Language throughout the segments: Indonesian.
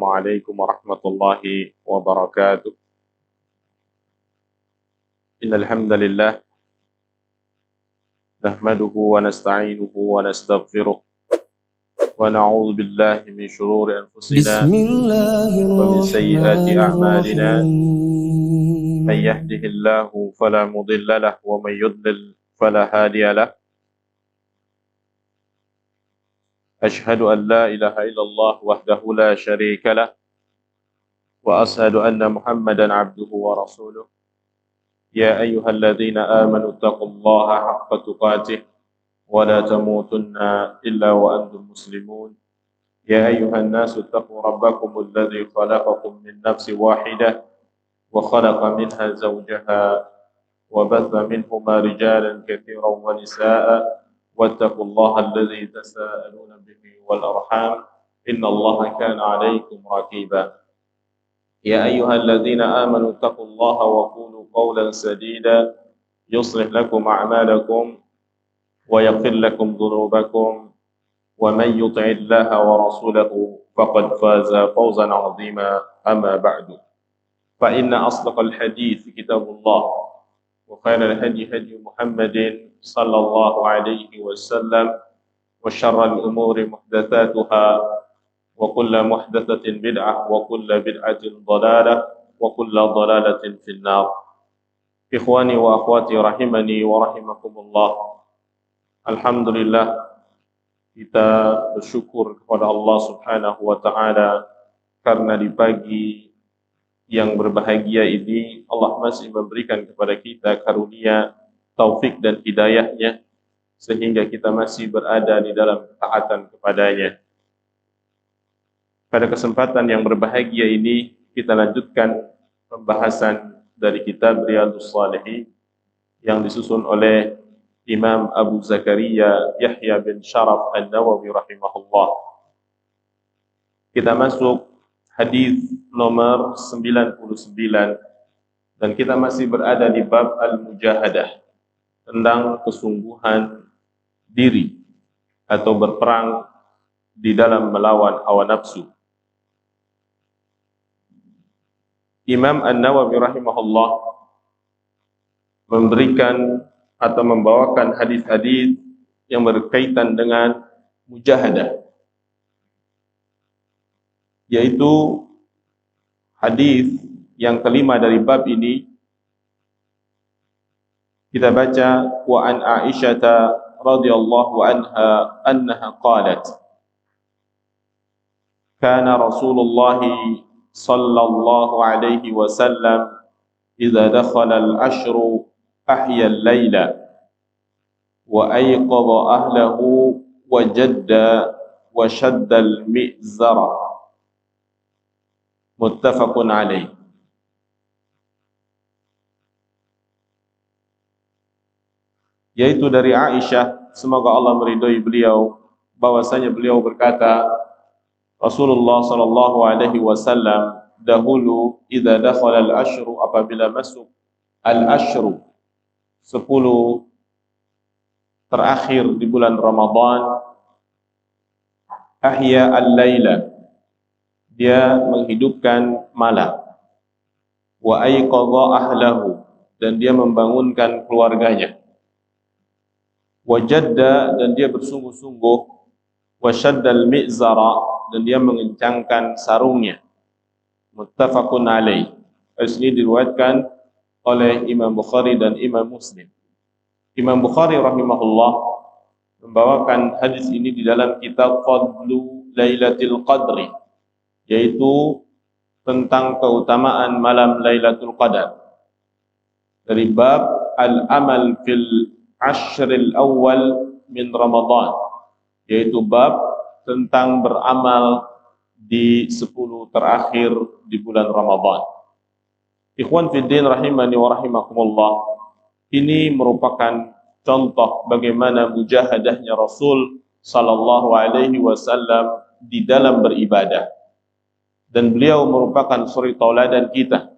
السلام عليكم ورحمة الله وبركاته. إن الحمد لله نحمده ونستعينه ونستغفره ونعوذ بالله من شرور أنفسنا ومن سيئات أعمالنا. من يهده الله فلا مضل له ومن يضلل فلا هادي له. أشهد أن لا إله إلا الله وحده لا شريك له وأشهد أن محمدا عبده ورسوله. يا أيها الذين آمنوا اتقوا الله حق تقاته ولا تموتن إلا وأنتم مسلمون. يا أيها الناس اتقوا ربكم الذي خلقكم من نفس واحدة وخلق منها زوجها وبث منهما رجالا كثيرا ونساء واتقوا الله الذي تساءلون به والأرحام إن الله كان عليكم رقيبا. يا أيها الذين آمنوا اتقوا الله وقولوا قولا سديدا يصلح لكم أعمالكم ويغفر لكم ذنوبكم ومن يطع الله ورسوله فقد فاز فوزا عظيما. أما بعد فإن أصدق الحديث كتاب الله وخير الهدي هدي محمد صلى الله عليه وسلم وشر الأمور محدثاتها وكل محدثة بدعة وكل بدعة ضلالة وكل ضلالة في النار. إخواني وأخواتي rahimani wa rahimakumullah. Alhamdulillah, kita bersyukur kepada Allah Subhanahu wa taala karena di pagi yang berbahagia ini Allah masih memberikan kepada kita karunia, taufik dan hidayahnya sehingga kita masih berada di dalam ketaatan kepadanya. Pada kesempatan yang berbahagia ini kita lanjutkan pembahasan dari kitab Riyadhus Shalihin yang disusun oleh Imam Abu Zakaria Yahya bin Sharaf An-Nawawi rahimahullah. Kita masuk hadis nomor 99 dan kita masih berada di bab al-mujahadah, tentang kesungguhan diri atau berperang di dalam melawan hawa nafsu. Imam An-Nawawi rahimahullah memberikan atau membawakan hadis-hadis yang berkaitan dengan mujahadah, yaitu hadis yang kelima dari bab ini. Kita baca wa an Aisyah radhiyallahu anha annaha qalat kana Rasulullah sallallahu alaihi wasallam idza dakhala al-ashru ahya al-laila wa ayqadha ahlahu wa jadda wa shadda al-mi'zara. Muttafaqun alaih. Yaitu dari Aisyah, semoga Allah meridhai beliau, bahwasanya beliau berkata, Rasulullah sallallahu alaihi wasallam dahulu idza dakhala al-ashru, apabila masuk al-ashru 10 terakhir di bulan Ramadan, ahya al-laila, dia menghidupkan malam, wa ayqadha ahlahu, dan dia membangunkan keluarganya, wa jadda, dan dia bersungguh-sungguh, wa shaddal mi'zara, dan dia mengencangkan sarungnya. Muttafaqun alaih. Hadis ini diriwayatkan oleh Imam Bukhari dan Imam Muslim. Imam Bukhari rahimahullah membawakan hadis ini di dalam kitab Fadlu Lailatul Qadri, yaitu tentang keutamaan malam Lailatul Qadar, dari bab al-amal fil ashril awal min Ramadan, yaitu bab tentang beramal di 10 terakhir di bulan Ramadan. Ikhwan fiddin rahimani wa rahimakumullah, ini merupakan contoh bagaimana mujahadahnya Rasul sallallahu alaihi wasallam di dalam beribadah, dan beliau merupakan suri tauladan kita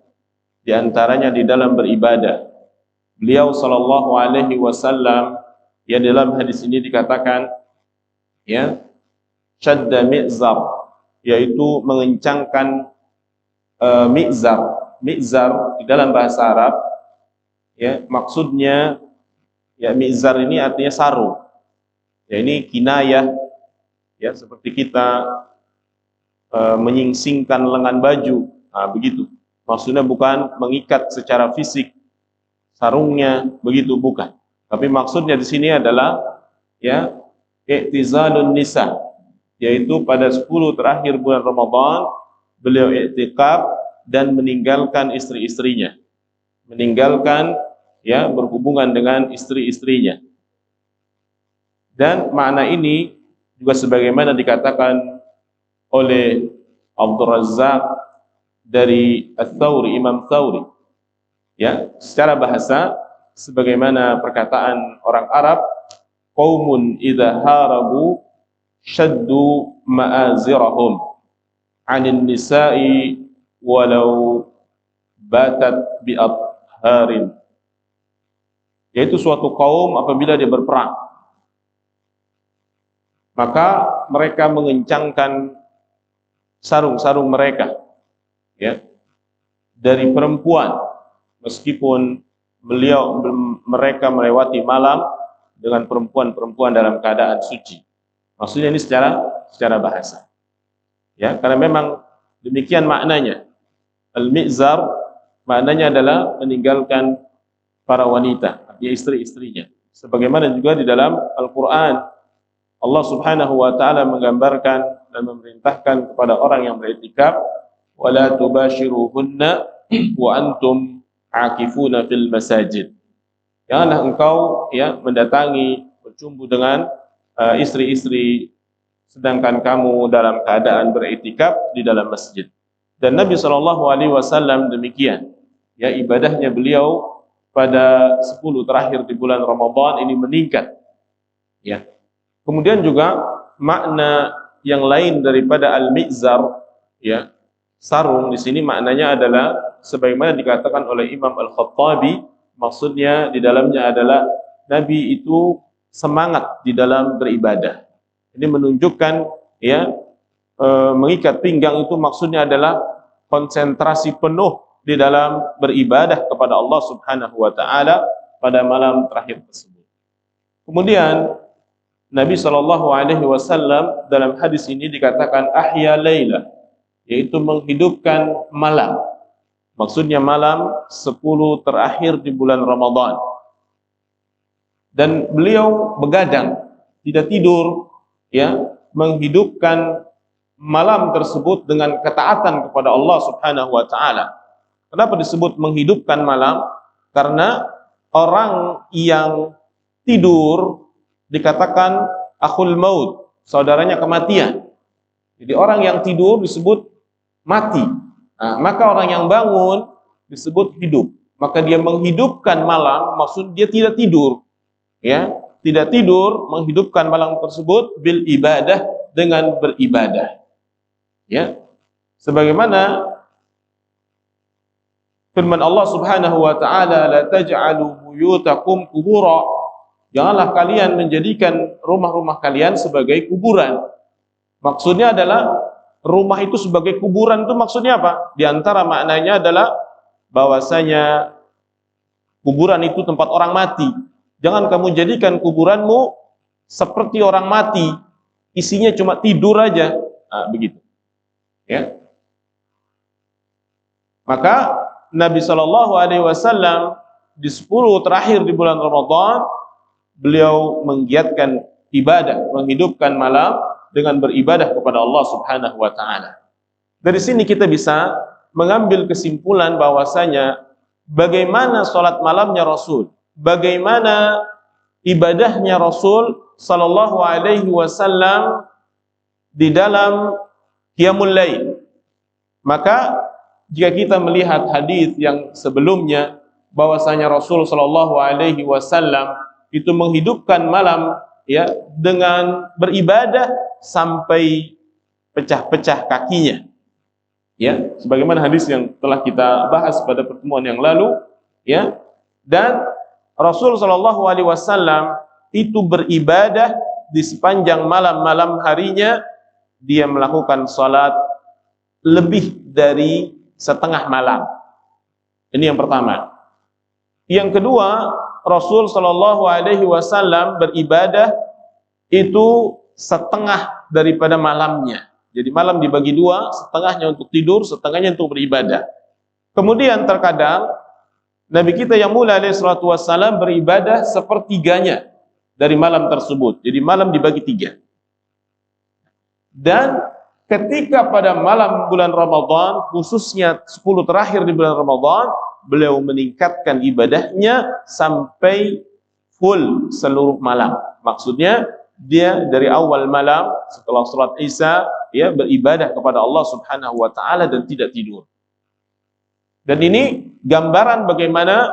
di antaranya di dalam beribadah. Beliau sallallahu alaihi wasallam, ya, dalam hadis ini dikatakan, ya, syadda mi'zar, yaitu mengencangkan mi'zar. Mi'zar di dalam bahasa Arab, ya, maksudnya, ya, mi'zar ini artinya sarung. Ya, ini kinayah, ya, seperti kita menyingsingkan lengan baju. Nah, begitu. Maksudnya bukan mengikat secara fisik sarungnya, begitu, bukan. Tapi maksudnya di sini adalah, ya, i'tizalun nisa, yaitu pada 10 terakhir bulan Ramadan beliau i'tikaf dan meninggalkan istri-istrinya. Meninggalkan, ya, berhubungan dengan istri-istrinya. Dan makna ini juga sebagaimana dikatakan oleh Abdul Razzaq dari Ats-Tsauri, Imam Tsauri, ya, secara bahasa sebagaimana perkataan orang Arab, qaumun idza harabu shaddu ma'azirahum 'anil nisa'i walau batat bi'atharin, yaitu suatu kaum apabila dia berperang, maka mereka mengencangkan sarung-sarung mereka, ya, dari perempuan, meskipun mereka melewati malam dengan perempuan-perempuan dalam keadaan suci. Maksudnya ini secara bahasa, ya, karena memang demikian maknanya. Al-mi'zar maknanya adalah meninggalkan para wanita, artinya istri-istrinya. Sebagaimana juga di dalam Al-Quran Allah Subhanahu wa ta'ala menggambarkan dan memerintahkan kepada orang yang beriktikaf, wala tubashiruhunna wa antum akifuna fil masajid. Janganlah engkau, ya, mendatangi, bercumbu dengan istri-istri sedangkan kamu dalam keadaan beriktikaf di dalam masjid. Dan Nabi SAW demikian, ya, ibadahnya beliau pada 10 terakhir di bulan Ramadan ini meningkat, ya. Kemudian juga makna yang lain daripada al-mi'zar, ya, sarung, di sini maknanya adalah sebagaimana dikatakan oleh Imam Al-Khattabi, maksudnya di dalamnya adalah Nabi itu semangat di dalam beribadah. Ini menunjukkan, ya, mengikat pinggang itu maksudnya adalah konsentrasi penuh di dalam beribadah kepada Allah Subhanahu wa ta'ala pada malam terakhir tersebut. Kemudian Nabi SAW dalam hadis ini dikatakan ahya laila, yaitu menghidupkan malam. Maksudnya malam 10 terakhir di bulan Ramadan. Dan beliau begadang, tidak tidur, ya, menghidupkan malam tersebut dengan ketaatan kepada Allah Subhanahu wa ta'ala. Kenapa disebut menghidupkan malam? Karena orang yang tidur dikatakan akhul maut, saudaranya kematian. Jadi orang yang tidur disebut mati. Nah, maka orang yang bangun disebut hidup. Maka dia menghidupkan malam, maksud dia tidak tidur, ya, tidak tidur, menghidupkan malam tersebut bil ibadah, dengan beribadah, ya. Sebagaimana firman Allah Subhanahu wa ta'ala, la taj'alu buyutakum qubura, janganlah kalian menjadikan rumah-rumah kalian sebagai kuburan. Maksudnya adalah rumah itu sebagai kuburan itu maksudnya apa? Di antara maknanya adalah bahwasanya kuburan itu tempat orang mati. Jangan kamu jadikan kuburanmu seperti orang mati, isinya cuma tidur aja. Nah, begitu, ya. Maka Nabi SAW di 10 terakhir di bulan Ramadan beliau menggiatkan ibadah, menghidupkan malam dengan beribadah kepada Allah Subhanahu wa ta'ala. Dari sini kita bisa mengambil kesimpulan bahwasanya bagaimana salat malamnya Rasul, bagaimana ibadahnya Rasul sallallahu alaihi wasallam di dalam qiyamul lail. Maka jika kita melihat hadis yang sebelumnya bahwasanya Rasul sallallahu alaihi wasallam itu menghidupkan malam, ya, dengan beribadah sampai pecah-pecah kakinya, ya, sebagaimana hadis yang telah kita bahas pada pertemuan yang lalu, ya. Dan Rasul sallallahu alaihi wasallam itu beribadah di sepanjang malam-malam harinya dia melakukan salat lebih dari setengah malam. Ini yang pertama. Yang kedua, Rasul Shallallahu Alaihi Wasallam beribadah itu setengah daripada malamnya. Jadi malam dibagi dua, setengahnya untuk tidur, setengahnya untuk beribadah. Kemudian terkadang Nabi kita yang mulia alaihi salatu wassalam beribadah sepertiganya dari malam tersebut. Jadi malam dibagi tiga. Dan ketika pada malam bulan Ramadan, khususnya 10 terakhir di bulan Ramadan, beliau meningkatkan ibadahnya sampai full seluruh malam. Maksudnya dia dari awal malam setelah salat Isya ya beribadah kepada Allah Subhanahu wa taala dan tidak tidur. Dan ini gambaran bagaimana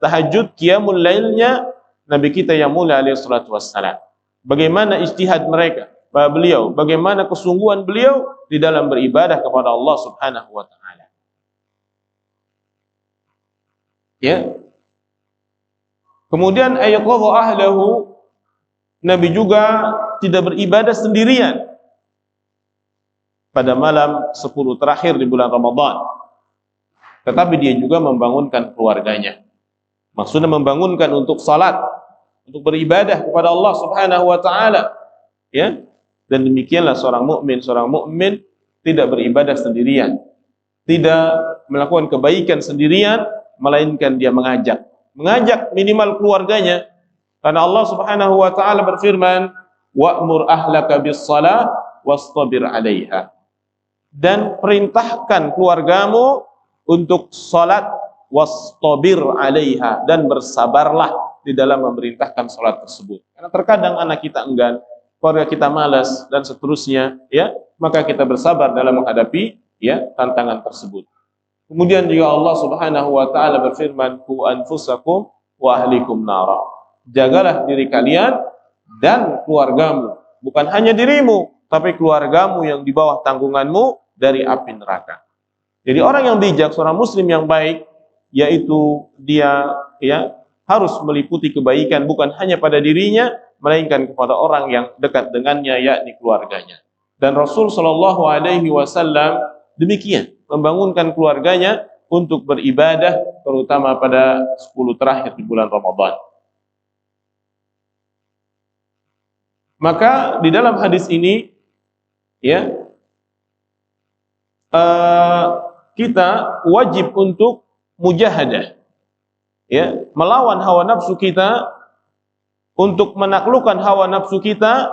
tahajud qiyamul lailnya Nabi kita yang mulia alaihi salatu wassalam. Bagaimana ijtihad mereka, beliau, bagaimana kesungguhan beliau di dalam beribadah kepada Allah Subhanahu wa taala. Ya. Kemudian ayaqadha ahlahu, Nabi juga tidak beribadah sendirian pada malam 10 terakhir di bulan Ramadan. Tetapi dia juga membangunkan keluarganya. Maksudnya membangunkan untuk salat, untuk beribadah kepada Allah Subhanahu wa taala. Ya. Dan demikianlah seorang mukmin tidak beribadah sendirian. Tidak melakukan kebaikan sendirian, melainkan dia mengajak minimal keluarganya. Karena Allah Subhanahu wa taala berfirman, "Wa'mur ahlaka bis-shalah wastabir 'alaiha." Dan perintahkan keluargamu untuk salat wastabir 'alaiha, dan bersabarlah di dalam memerintahkan salat tersebut. Karena terkadang anak kita enggan, keluarga kita malas dan seterusnya, ya, maka kita bersabar dalam menghadapi ya tantangan tersebut. Kemudian juga Allah Subhanahu wa taala berfirman, "Qu anfusakum wa ahlikum nara." Jagalah diri kalian dan keluargamu, bukan hanya dirimu, tapi keluargamu yang di bawah tanggunganmu dari api neraka. Jadi orang yang bijak, seorang muslim yang baik, yaitu dia ya harus meliputi kebaikan bukan hanya pada dirinya, melainkan kepada orang yang dekat dengannya, yakni keluarganya. Dan Rasul Shallallahu Alaihi Wasallam demikian membangunkan keluarganya untuk beribadah, terutama pada 10 terakhir di bulan Ramadan. Maka di dalam hadis ini ya kita wajib untuk mujahadah, ya, melawan hawa nafsu kita, untuk menaklukkan hawa nafsu kita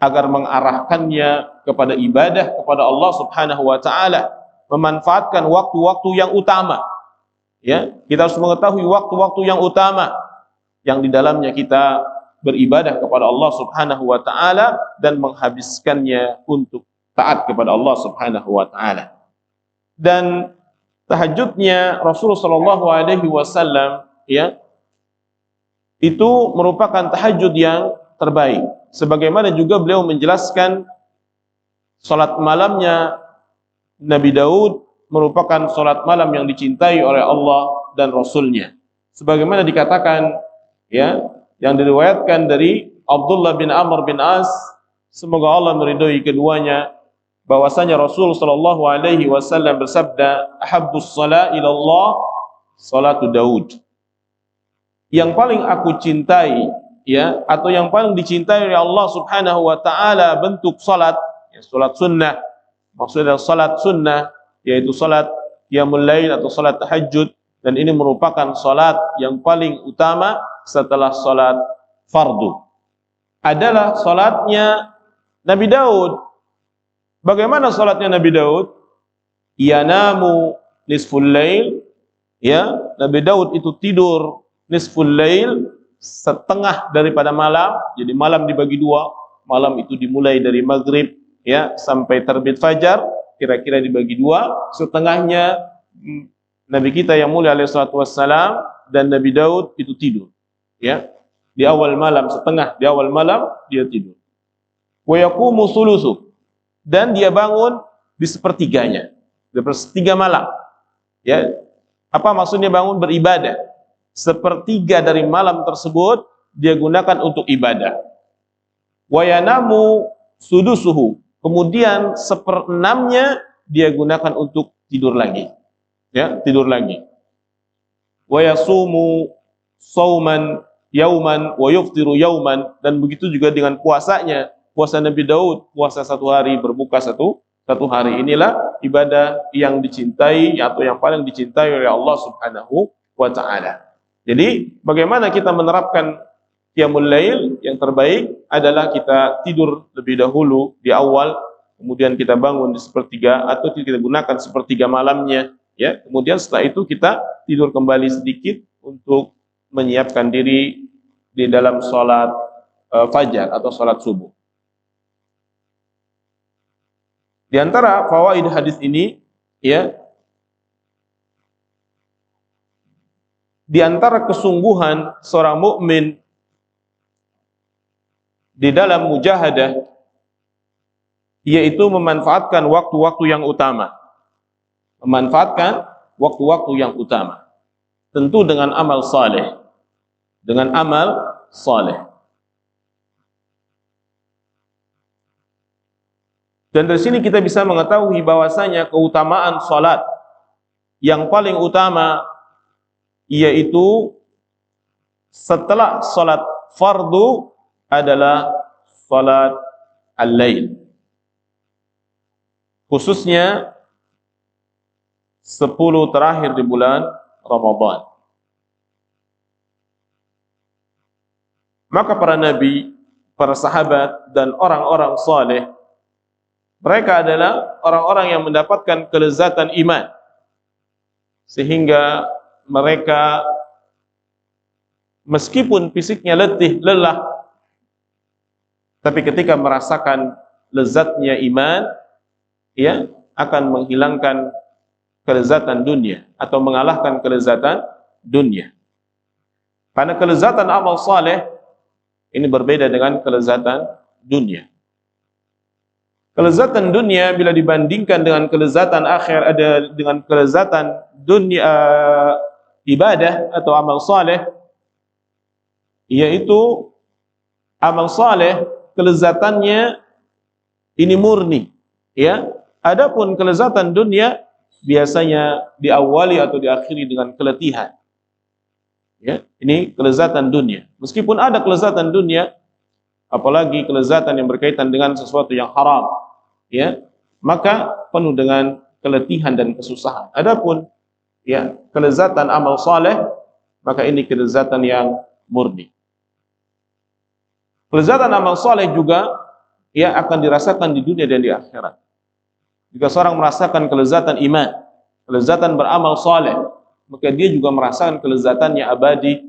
agar mengarahkannya kepada ibadah kepada Allah Subhanahu wa taala, memanfaatkan waktu-waktu yang utama. Ya, kita harus mengetahui waktu-waktu yang utama yang di dalamnya kita beribadah kepada Allah Subhanahu wa taala dan menghabiskannya untuk taat kepada Allah Subhanahu wa taala. Dan tahajudnya Rasulullah sallallahu alaihi wasallam ya itu merupakan tahajud yang terbaik. Sebagaimana juga beliau menjelaskan salat malamnya Nabi Daud merupakan salat malam yang dicintai oleh Allah dan Rasulnya. Sebagaimana dikatakan ya, yang diriwayatkan dari Abdullah bin Amr bin As, semoga Allah meridhoi keduanya, bahwasanya Rasul sallallahu alaihi wasallam bersabda, "Ahabbus shalah ila Allah salatu Daud." Yang paling aku cintai ya, atau yang paling dicintai oleh Allah Subhanahu wa taala bentuk salat, ya, salat sunnah. Maksudnya salat sunnah yaitu salat qiyamul lail atau salat tahajud, dan ini merupakan salat yang paling utama setelah salat fardu. Adalah salatnya Nabi Daud. Bagaimana salatnya Nabi Daud? Yanamu nisful lail, ya, Nabi Daud itu tidur nisful lail, setengah daripada malam. Jadi malam dibagi dua, malam itu dimulai dari maghrib ya sampai terbit fajar, kira-kira dibagi dua, setengahnya Nabi kita yang mulia alaihi salatu wassalam dan Nabi Daud itu tidur ya di awal malam, setengah di awal malam dia tidur. Wa yaqumu thuluthu, dan dia bangun di sepertiganya, di sepertiga malam ya. Apa maksudnya bangun beribadah? Sepertiga dari malam tersebut dia gunakan untuk ibadah. Wa yanamu sudusuhu, kemudian 1/6-nya dia gunakan untuk tidur lagi. Ya, tidur lagi. Wa yasumu sauman yauman wa yuftiru yauman, dan begitu juga dengan puasanya. Puasa Nabi Daud, puasa 1 hari, berbuka satu hari. Inilah ibadah yang dicintai atau yang paling dicintai oleh Allah Subhanahu wa taala. Jadi, bagaimana kita menerapkan qiyamul lail? Yang terbaik adalah kita tidur lebih dahulu di awal, kemudian kita bangun di 1/3 atau kita gunakan 1/3 malamnya, ya. Kemudian setelah itu kita tidur kembali sedikit untuk menyiapkan diri di dalam sholat fajar atau sholat subuh. Di antara fawaid hadis ini, ya, di antara kesungguhan seorang mukmin di dalam mujahadah, yaitu memanfaatkan waktu-waktu yang utama. Memanfaatkan waktu-waktu yang utama. Tentu dengan amal saleh. Dengan amal saleh. Dan dari sini kita bisa mengetahui bahwasanya keutamaan salat yang paling utama yaitu setelah salat fardu adalah salat al-lail. Khususnya 10 terakhir di bulan Ramadan. Maka para nabi, para sahabat dan orang-orang saleh, mereka adalah orang-orang yang mendapatkan kelezatan iman, sehingga mereka meskipun fisiknya letih, lelah, tapi ketika merasakan lezatnya iman, ya, akan menghilangkan kelezatan dunia atau mengalahkan kelezatan dunia. Karena kelezatan amal saleh ini berbeda dengan kelezatan dunia. Kelezatan dunia bila dibandingkan dengan kelezatan akhir, ada dengan kelezatan dunia ibadah atau amal saleh, yaitu amal saleh kelezatannya ini murni, ya. Adapun kelezatan dunia biasanya diawali atau diakhiri dengan keletihan. Ya, ini kelezatan dunia. Meskipun ada kelezatan dunia, apalagi kelezatan yang berkaitan dengan sesuatu yang haram, ya, maka penuh dengan keletihan dan kesusahan. Adapun, ya, kelezatan amal saleh, maka ini kelezatan yang murni. Kelezatan amal saleh juga, ya, akan dirasakan di dunia dan di akhirat. Jika seorang merasakan kelezatan iman, kelezatan beramal saleh, maka dia juga merasakan kelezatannya abadi,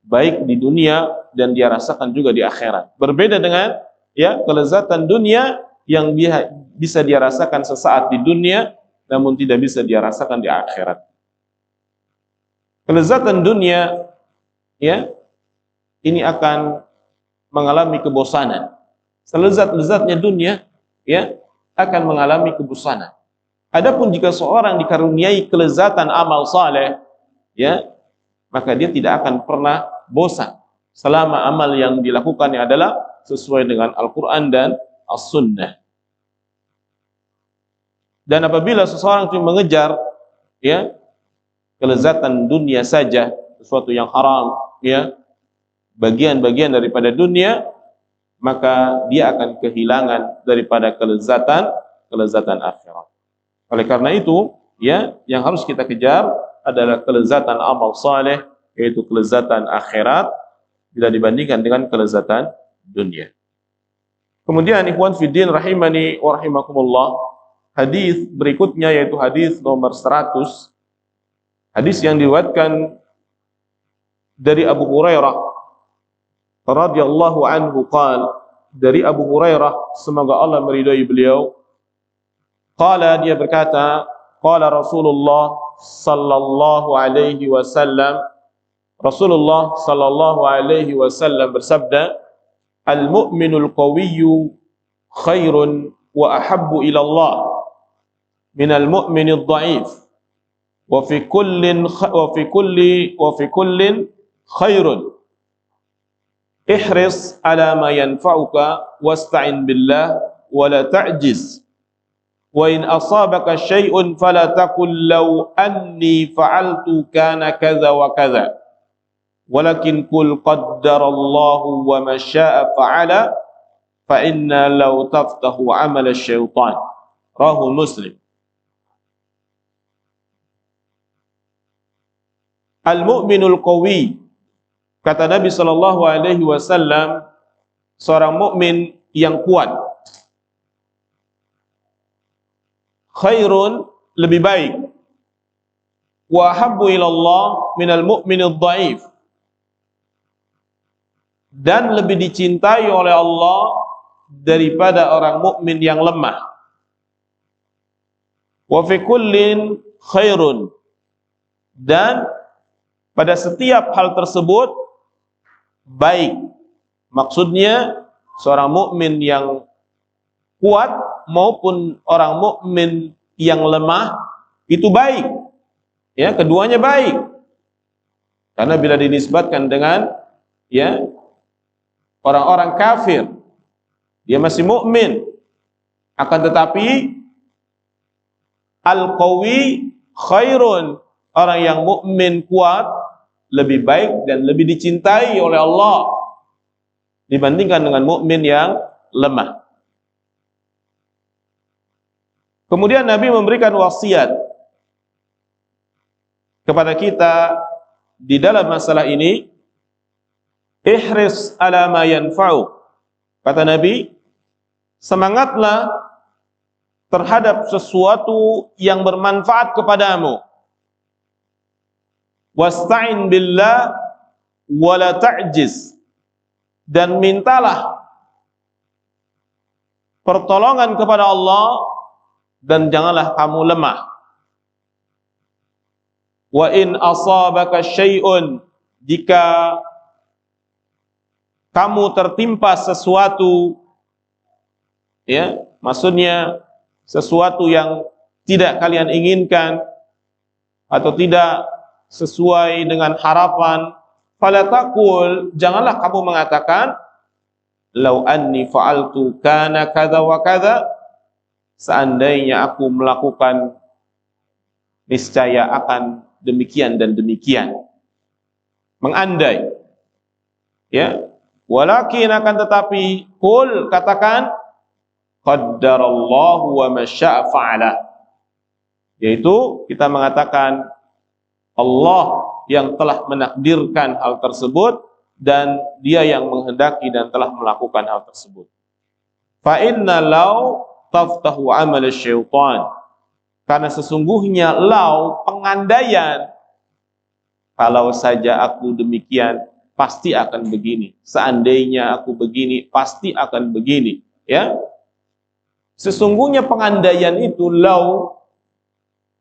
baik di dunia dan dia rasakan juga di akhirat. Berbeda dengan, ya, kelezatan dunia yang bisa dia rasakan sesaat di dunia, namun tidak bisa dia rasakan di akhirat. Kelezatan dunia, ya, ini akan mengalami kebosanan. Selezat-lezatnya dunia, ya, akan mengalami kebosanan. Adapun jika seorang dikaruniai kelezatan amal saleh, ya, maka dia tidak akan pernah bosan selama amal yang dilakukannya adalah sesuai dengan Al-Quran dan As-Sunnah. Dan apabila seseorang cuma mengejar, ya, kelezatan dunia saja, sesuatu yang haram, ya, bagian-bagian daripada dunia, maka dia akan kehilangan daripada kelezatan akhirat. Oleh karena itu, ya, yang harus kita kejar adalah kelezatan amal saleh, yaitu kelezatan akhirat bila dibandingkan dengan kelezatan dunia. Kemudian ikhwan fiddin rahimani wa rahimakumullah, hadis berikutnya yaitu hadis nomor 100. Hadis yang diriwayatkan dari Abu Hurairah radhiyallahu anhu qala, dari Abu Hurairah semoga Allah meridai beliau, qala, dia berkata, qala Rasulullah sallallahu alaihi wasallam, Rasulullah sallallahu alaihi wasallam bersabda, al-mu'minul qawiyyu khairun wa ahabbu ila Allah minal mu'minid dha'if wa fi kullin khairun ihris ala ma yanfa'uka wasta'in billah wa la ta'jiz. Wa in asabaka syai'un fala taqul law anni fa'altu kana kadza wa kadza. Walakin qul qaddarallahu wa ma syaa'a fa'ala fa inna law taftahu 'amal asy-syaitan. Rawahu Muslim. Al-mu'minul qawi, kata Nabi sallallahu alaihi wasallam, seorang mukmin yang kuat, khairun, lebih baik, wa habbu ilallah minal mu'minid dhaif, dan lebih dicintai oleh Allah daripada orang mukmin yang lemah. Wa fi kullin khairun, dan pada setiap hal tersebut baik. Maksudnya seorang mukmin yang kuat maupun orang mukmin yang lemah itu baik. Ya, keduanya baik. Karena bila dinisbatkan dengan ya orang-orang kafir, dia masih mukmin. Akan tetapi al-qawi khairun, orang yang mukmin kuat lebih baik dan lebih dicintai oleh Allah dibandingkan dengan mukmin yang lemah. Kemudian Nabi memberikan wasiat kepada kita di dalam masalah ini, ihris ala ma yanfa'u. Kata Nabi, semangatlah terhadap sesuatu yang bermanfaat kepadamu. Wasta'in billah wala ta'jiz, dan mintalah pertolongan kepada Allah dan janganlah kamu lemah. Wa in asabaka syai'un, jika kamu tertimpa sesuatu, ya, maksudnya sesuatu yang tidak kalian inginkan atau tidak sesuai dengan harapan, fala taqul, janganlah kamu mengatakan law anni fa'altu kana kadza wa kadza, seandainya aku melakukan niscaya akan demikian dan demikian. Mengandai. Ya, walakin, akan tetapi, qul, katakan, qaddarallahu wa ma syaa fa'ala, yaitu kita mengatakan Allah yang telah menakdirkan hal tersebut dan Dia yang menghendaki dan telah melakukan hal tersebut. Fa inna law taftahu amal syaitan, karena sesungguhnya law, pengandaian, kalau saja aku demikian pasti akan begini, seandainya aku begini pasti akan begini, ya. Sesungguhnya pengandaian itu law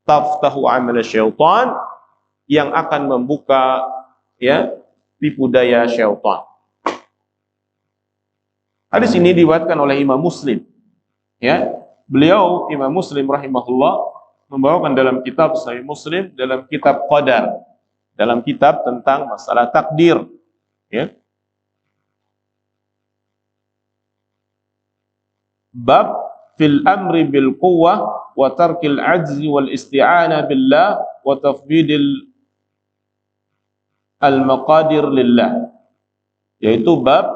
taftahu amal syaitan, yang akan membuka ya tipu daya syaitan. Hadis ini diriwayatkan oleh Imam Muslim. Ya, beliau Imam Muslim rahimahullah membawakan dalam kitab Sahih Muslim, dalam kitab Qadar, dalam kitab tentang masalah takdir. Ya. Bab fil amri bil quwwah wa tarkil ajzi wal isti'anah billah wa tafwidil al-maqadir lillah, yaitu bab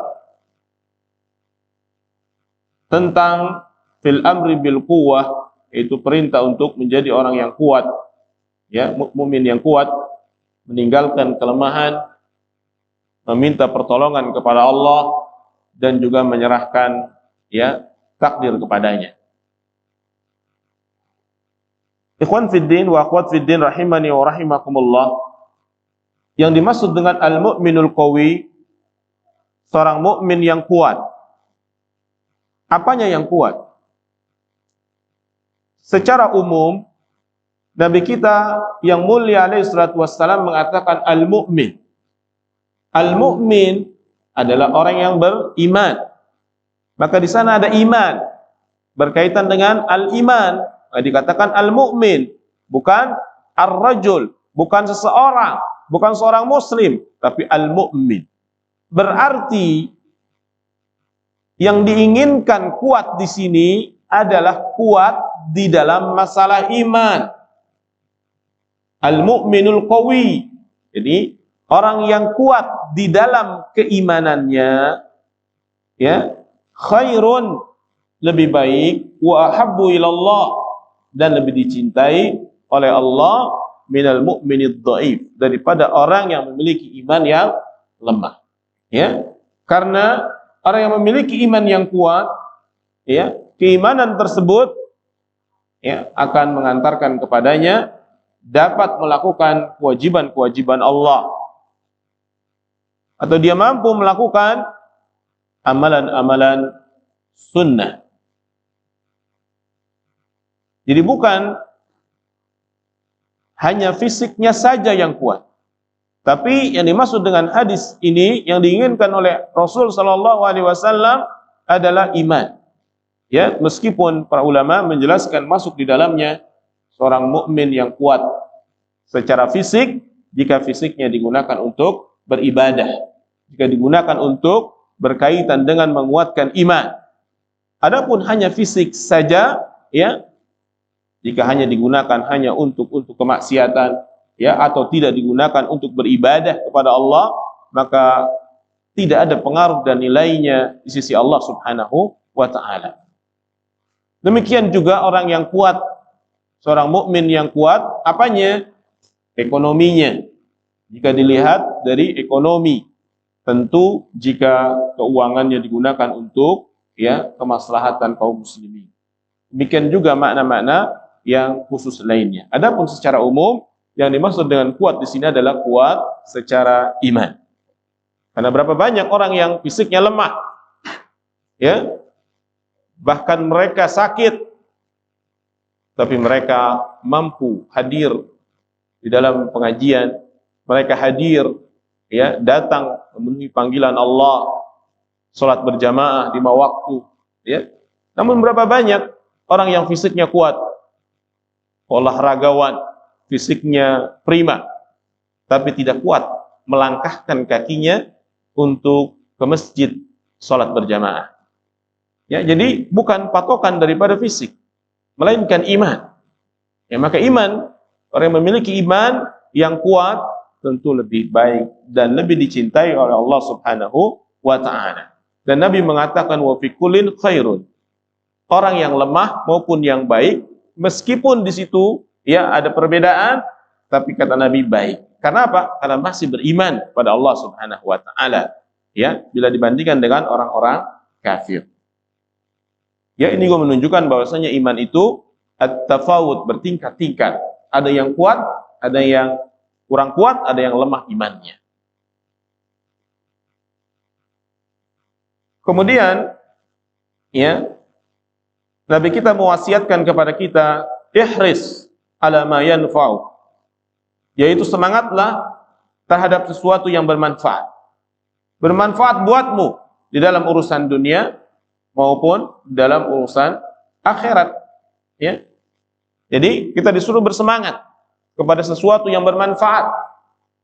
tentang fil amri bil quwwah, yaitu perintah untuk menjadi orang yang kuat, ya, mukmin yang kuat, meninggalkan kelemahan, meminta pertolongan kepada Allah dan juga menyerahkan ya takdir kepadanya. Ikhwan fid din wa akhwat fid din rahimani wa rahimakumullah, yang dimaksud dengan al-mu'minul qawi, seorang mukmin yang kuat. Apanya yang kuat? Secara umum, Nabi kita yang mulia alaihi salatu wassalam mengatakan al-mu'min. Al-mu'min adalah orang yang beriman. Maka di sana ada iman berkaitan dengan al-iman. Dikatakan al-mu'min, bukan ar-rajul, bukan seseorang, bukan seorang muslim, tapi al-mu'min. Berarti Yang diinginkan kuat di sini adalah kuat di dalam masalah iman. Al-mu'minul qawi. Jadi orang yang kuat di dalam keimanannya, ya, khairun, lebih baik, wa ahabbu ilallah, dan lebih dicintai oleh Allah, minal mu'minid dhaif, daripada orang yang memiliki iman yang lemah. Ya, karena orang yang memiliki iman yang kuat, ya, keimanan tersebut, ya, akan mengantarkan kepadanya dapat melakukan kewajiban-kewajiban Allah, atau dia mampu melakukan amalan-amalan sunnah. Jadi bukan hanya fisiknya saja yang kuat, tapi yang dimaksud dengan hadis ini, yang diinginkan oleh Rasul sallallahu alaihi wasallam adalah iman. Ya, meskipun para ulama menjelaskan masuk di dalamnya seorang mukmin yang kuat secara fisik jika fisiknya digunakan untuk beribadah, jika digunakan untuk berkaitan dengan menguatkan iman. Adapun hanya fisik saja, ya, jika hanya digunakan hanya untuk kemaksiatan, ya, atau tidak digunakan untuk beribadah kepada Allah, maka tidak ada pengaruh dan nilainya di sisi Allah Subhanahu wa taala. Demikian juga orang yang kuat, seorang mukmin yang kuat, apanya? Ekonominya. Jika dilihat dari ekonomi, tentu jika keuangannya digunakan untuk, ya, kemaslahatan kaum muslimin. Demikian juga makna-makna yang khusus lainnya. Adapun secara umum yang dimaksud dengan kuat di sini adalah kuat secara iman. Karena berapa banyak orang yang fisiknya lemah, ya, bahkan mereka sakit, tapi mereka mampu hadir di dalam pengajian, mereka hadir, ya, datang memenuhi panggilan Allah, salat berjamaah 5 waktu, ya. Namun berapa banyak orang yang fisiknya kuat, olahragawan, fisiknya prima, tapi tidak kuat melangkahkan kakinya untuk ke masjid salat berjamaah. Ya, jadi bukan patokan daripada fisik, melainkan iman. Ya, maka iman, orang yang memiliki iman yang kuat tentu lebih baik dan lebih dicintai oleh Allah Subhanahu wa taala. Dan Nabi mengatakan wa fi kullin khairun. Orang yang lemah maupun yang baik, meskipun di situ, ya, ada perbedaan, tapi kata Nabi baik. Karena apa? Karena masih beriman pada Allah Subhanahu wa taala, ya, bila dibandingkan dengan orang-orang kafir. Ya, ini juga menunjukkan bahwasanya iman itu at-tafawut, bertingkat-tingkat. Ada yang kuat, ada yang kurang kuat, ada yang lemah imannya. Kemudian, ya, Nabi kita mewasiatkan kepada kita, ihris ala ma yanfa'u, yaitu semangatlah terhadap sesuatu yang bermanfaat. Bermanfaat buatmu di dalam urusan dunia maupun dalam urusan akhirat, ya. Jadi kita disuruh bersemangat kepada sesuatu yang bermanfaat,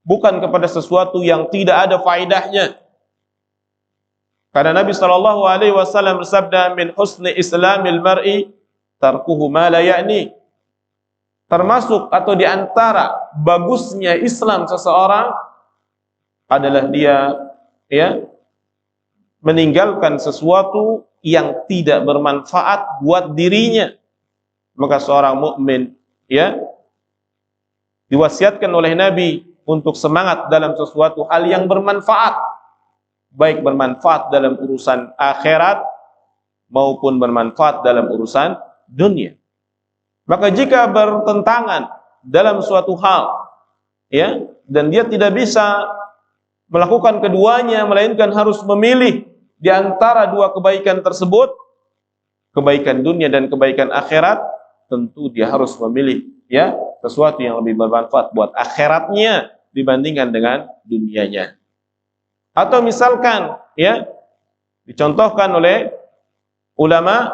bukan kepada sesuatu yang tidak ada faedahnya. Karena Nabi sallallahu alaihi wasallam bersabda, min husni islamil mar'i tarkuhu ma la ya'ni. Termasuk atau di antara bagusnya Islam seseorang adalah dia, ya, meninggalkan sesuatu yang tidak bermanfaat buat dirinya. Maka seorang mukmin, ya, diwasiatkan oleh Nabi untuk semangat dalam sesuatu hal yang bermanfaat, baik bermanfaat dalam urusan akhirat maupun bermanfaat dalam urusan dunia. Maka jika bertentangan dalam suatu hal, ya, dan dia tidak bisa melakukan keduanya, melainkan harus memilih di antara dua kebaikan tersebut, kebaikan dunia dan kebaikan akhirat, tentu dia harus memilih, ya, sesuatu yang lebih bermanfaat buat akhiratnya dibandingkan dengan dunianya. Atau misalkan, ya, dicontohkan oleh ulama,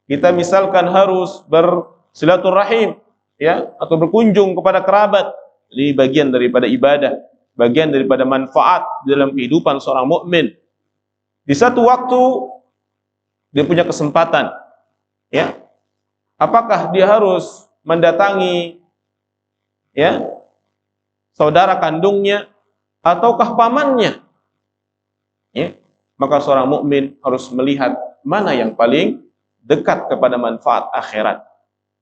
kita misalkan harus bersilaturahim, ya, atau berkunjung kepada kerabat. Ini bagian daripada ibadah, bagian daripada manfaat dalam kehidupan seorang mukmin. Di satu waktu dia punya kesempatan, ya. Apakah dia harus mendatangi, ya, saudara kandungnya ataukah pamannya? Ya. Maka seorang mukmin harus melihat mana yang paling dekat kepada manfaat akhirat.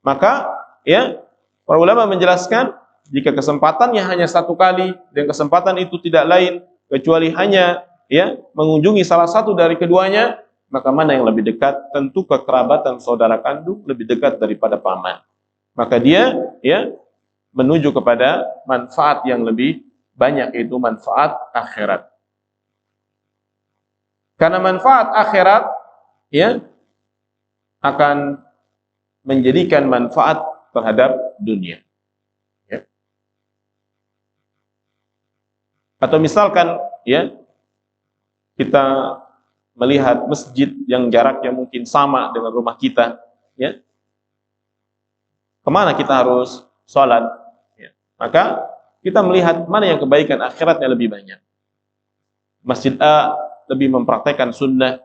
Maka, ya, para ulama menjelaskan jika kesempatannya hanya satu kali dan kesempatan itu tidak lain kecuali hanya, ya, mengunjungi salah satu dari keduanya, maka mana yang lebih dekat? Tentu kekerabatan saudara kandung lebih dekat daripada paman. Maka dia, ya, menuju kepada manfaat yang lebih banyak, yaitu manfaat akhirat. Karena manfaat akhirat, ya, akan menjadikan manfaat terhadap dunia. Ya. Atau misalkan, ya, kita melihat masjid yang jaraknya mungkin sama dengan rumah kita, ya, kemana kita harus sholat? Ya. Maka kita melihat mana yang kebaikan akhiratnya lebih banyak. Masjid A lebih mempraktekkan sunnah,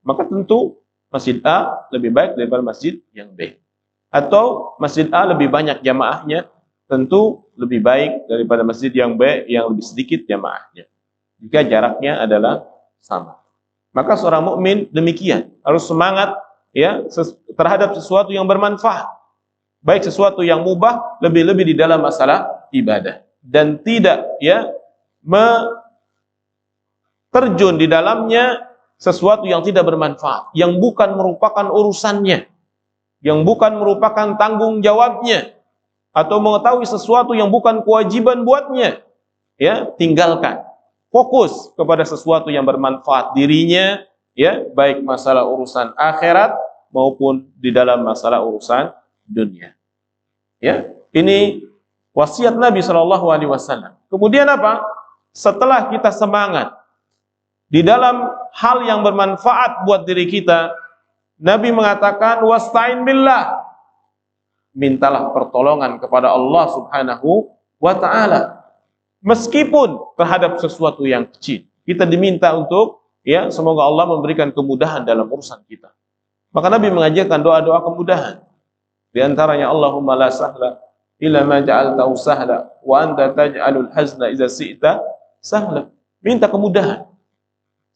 maka tentu masjid A lebih baik daripada masjid yang B. Atau masjid A lebih banyak jamaahnya, tentu lebih baik daripada masjid yang B yang lebih sedikit jamaahnya, jika jaraknya adalah sama. Maka seorang mukmin demikian harus semangat, ya, terhadap sesuatu yang bermanfaat, baik sesuatu yang mubah, lebih-lebih di dalam masalah ibadah, dan tidak, ya, terjun di dalamnya sesuatu yang tidak bermanfaat, yang bukan merupakan urusannya, yang bukan merupakan tanggung jawabnya, atau mengetahui sesuatu yang bukan kewajiban buatnya, ya, tinggalkan. Fokus kepada sesuatu yang bermanfaat dirinya, ya, baik masalah urusan akhirat maupun di dalam masalah urusan dunia. Ya, ini wasiat Nabi Shallallahu Alaihi Wasallam. Kemudian apa? Setelah kita semangat di dalam hal yang bermanfaat buat diri kita, Nabi mengatakan wasta'in billah, mintalah pertolongan kepada Allah Subhanahu wa Ta'ala. Meskipun terhadap sesuatu yang kecil, kita diminta untuk, ya, semoga Allah memberikan kemudahan dalam urusan kita. Maka Nabi mengajarkan doa-doa kemudahan. Di antaranya Allahumma la sahla illa ma ja'altahu sahla wa anta taj'alul hazna idza syi'ta sahla. Minta kemudahan.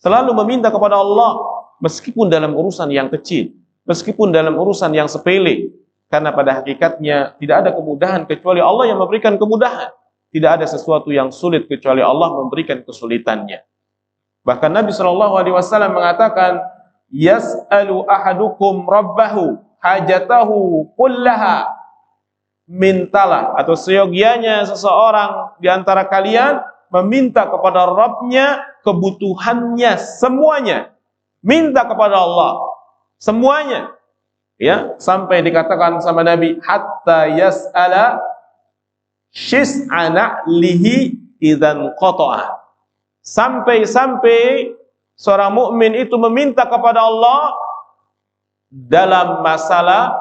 Selalu meminta kepada Allah meskipun dalam urusan yang kecil, meskipun dalam urusan yang sepele, karena pada hakikatnya tidak ada kemudahan kecuali Allah yang memberikan kemudahan. Tidak ada sesuatu yang sulit kecuali Allah memberikan kesulitannya. Bahkan Nabi SAW mengatakan, yas'alu ahadukum rabbahu hajatahu kullaha. Mintalah, atau seyogianya seseorang di antara kalian meminta kepada Rabbnya kebutuhannya semuanya. Minta kepada Allah semuanya, ya, sampai dikatakan sama Nabi, hatta yas'ala shis'ana lihi idzan qata'a. Sampai-sampai seorang mukmin itu meminta kepada Allah dalam masalah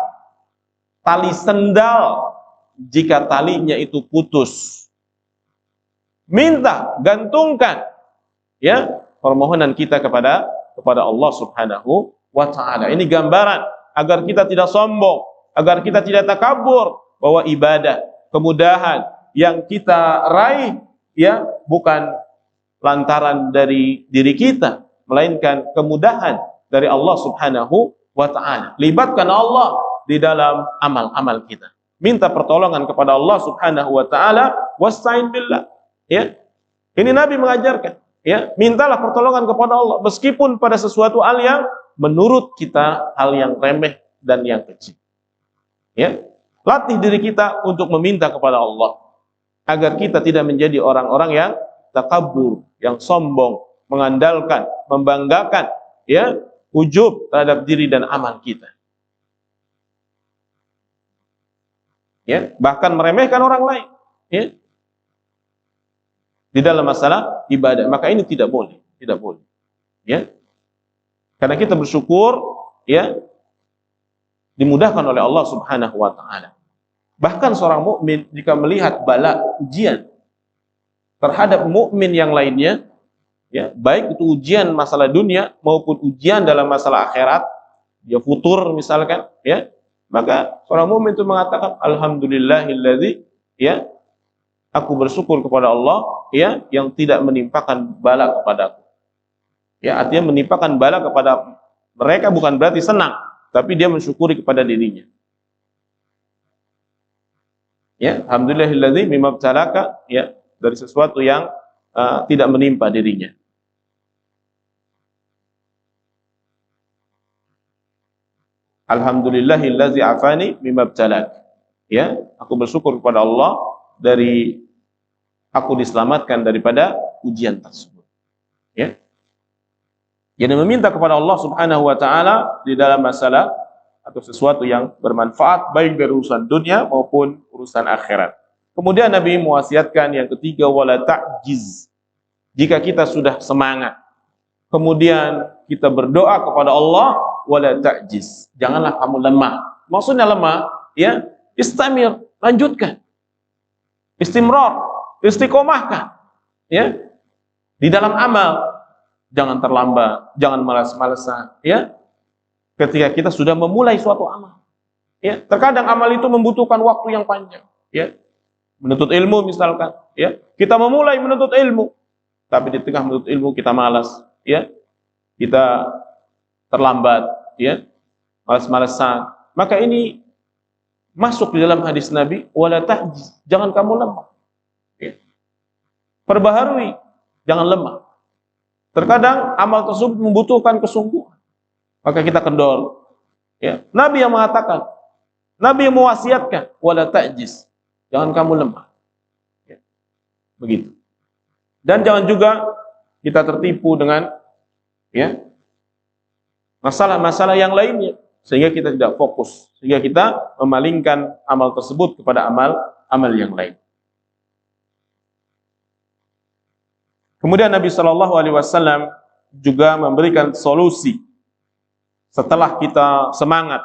tali sendal jika talinya itu putus. Minta, gantungkan, ya, permohonan kita kepada Allah Subhanahu wa Ta'ala. Ini gambaran agar kita tidak sombong, agar kita tidak takabur, bahwa ibadah, kemudahan yang kita raih, ya, bukan lantaran dari diri kita, melainkan kemudahan dari Allah Subhanahu wa Ta'ala. Libatkan Allah di dalam amal-amal kita. Minta pertolongan kepada Allah Subhanahu wa Ta'ala, wasta'in billah. Ya, ini Nabi mengajarkan, ya, mintalah pertolongan kepada Allah meskipun pada sesuatu hal yang menurut kita hal yang remeh dan yang kecil. Ya, latih diri kita untuk meminta kepada Allah agar kita tidak menjadi orang-orang yang takabur, yang sombong, mengandalkan, membanggakan, ya, ujub terhadap diri dan amal kita. Ya, bahkan meremehkan orang lain, ya, di dalam masalah ibadah. Maka ini tidak boleh, tidak boleh, ya, karena kita bersyukur, ya, dimudahkan oleh Allah Subhanahu wa Ta'ala. Bahkan seorang mukmin jika melihat bala, ujian terhadap mukmin yang lainnya, ya, baik itu ujian masalah dunia maupun ujian dalam masalah akhirat, dia futur misalkan, ya, maka seorang mukmin itu mengatakan alhamdulillahilladzi, ya, aku bersyukur kepada Allah, ya, yang tidak menimpakan bala kepadaku. Ya, artinya menimpakan bala kepada mereka bukan berarti senang, tapi dia mensyukuri kepada dirinya. Ya, alhamdulillahilladzi mimma btalaka, ya, dari sesuatu yang tidak menimpa dirinya. Alhamdulillahilladzi afani mimma btalak. Ya, aku bersyukur kepada Allah dari aku diselamatkan daripada ujian tersebut. Ya. Jadi meminta kepada Allah Subhanahu wa taala di dalam masalah atau sesuatu yang bermanfaat baik dari urusan dunia maupun urusan akhirat. Kemudian Nabi mewasiatkan yang ketiga, wala ta'jiz. Jika kita sudah semangat, kemudian kita berdoa kepada Allah, wala ta'jiz. Janganlah kamu lemah. Maksudnya lemah, ya, istamir, lanjutkan. Istimrar, istiqomahkan, ya. Di dalam amal, jangan terlambat, jangan malas-malasan, ya. Ketika kita sudah memulai suatu amal, ya, terkadang amal itu membutuhkan waktu yang panjang, ya. Menuntut ilmu misalkan, ya, kita memulai menuntut ilmu, tapi di tengah menuntut ilmu kita malas, ya, kita terlambat, ya, malas-malasan, maka ini masuk di dalam hadis Nabi, wala tahjiz, jangan kamu lemah, ya. Perbaharui, jangan lemah. Terkadang amal tersebut membutuhkan kesungguhan, maka kita kendor, ya. Nabi yang mengatakan, Nabi yang mewasiatkan, wala ta'jiz, jangan kamu lemah, ya. Begitu. Dan jangan juga kita tertipu dengan, ya, masalah-masalah yang lainnya, sehingga kita tidak fokus, sehingga kita memalingkan amal tersebut kepada amal yang lain. Kemudian Nabi Shallallahu Alaihi Wasallam juga memberikan solusi setelah kita semangat,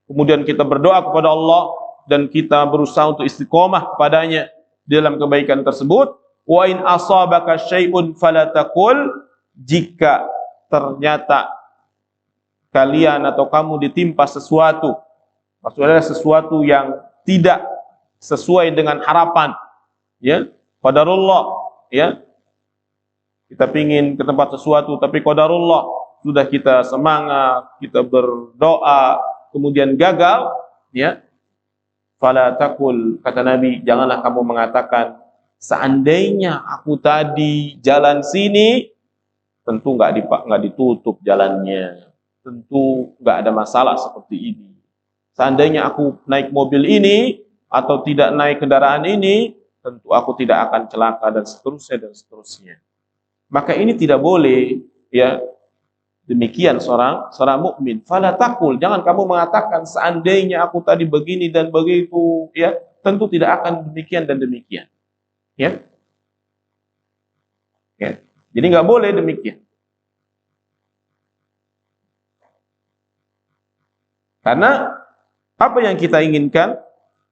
kemudian kita berdoa kepada Allah dan kita berusaha untuk istiqomah padanya dalam kebaikan tersebut. Wa in asabaka syai'un fala taqul, jika ternyata kalian atau kamu ditimpa sesuatu, maksudnya sesuatu yang tidak sesuai dengan harapan, ya, qadarullah, ya, kita pingin ke tempat sesuatu tapi qadarullah, sudah kita semangat, kita berdoa, kemudian gagal, ya, fala taqul, kata Nabi, janganlah kamu mengatakan seandainya aku tadi jalan sini, tentu nggak ditutup jalannya, tentu nggak ada masalah seperti ini. Seandainya aku naik mobil ini atau tidak naik kendaraan ini, tentu aku tidak akan celaka, dan seterusnya dan seterusnya. Maka ini tidak boleh, ya. Demikian seorang mukmin. Fala taqul, jangan kamu mengatakan seandainya aku tadi begini dan begitu, ya, tentu tidak akan demikian dan demikian. Ya. Ya. Jadi nggak boleh demikian. Karena apa yang kita inginkan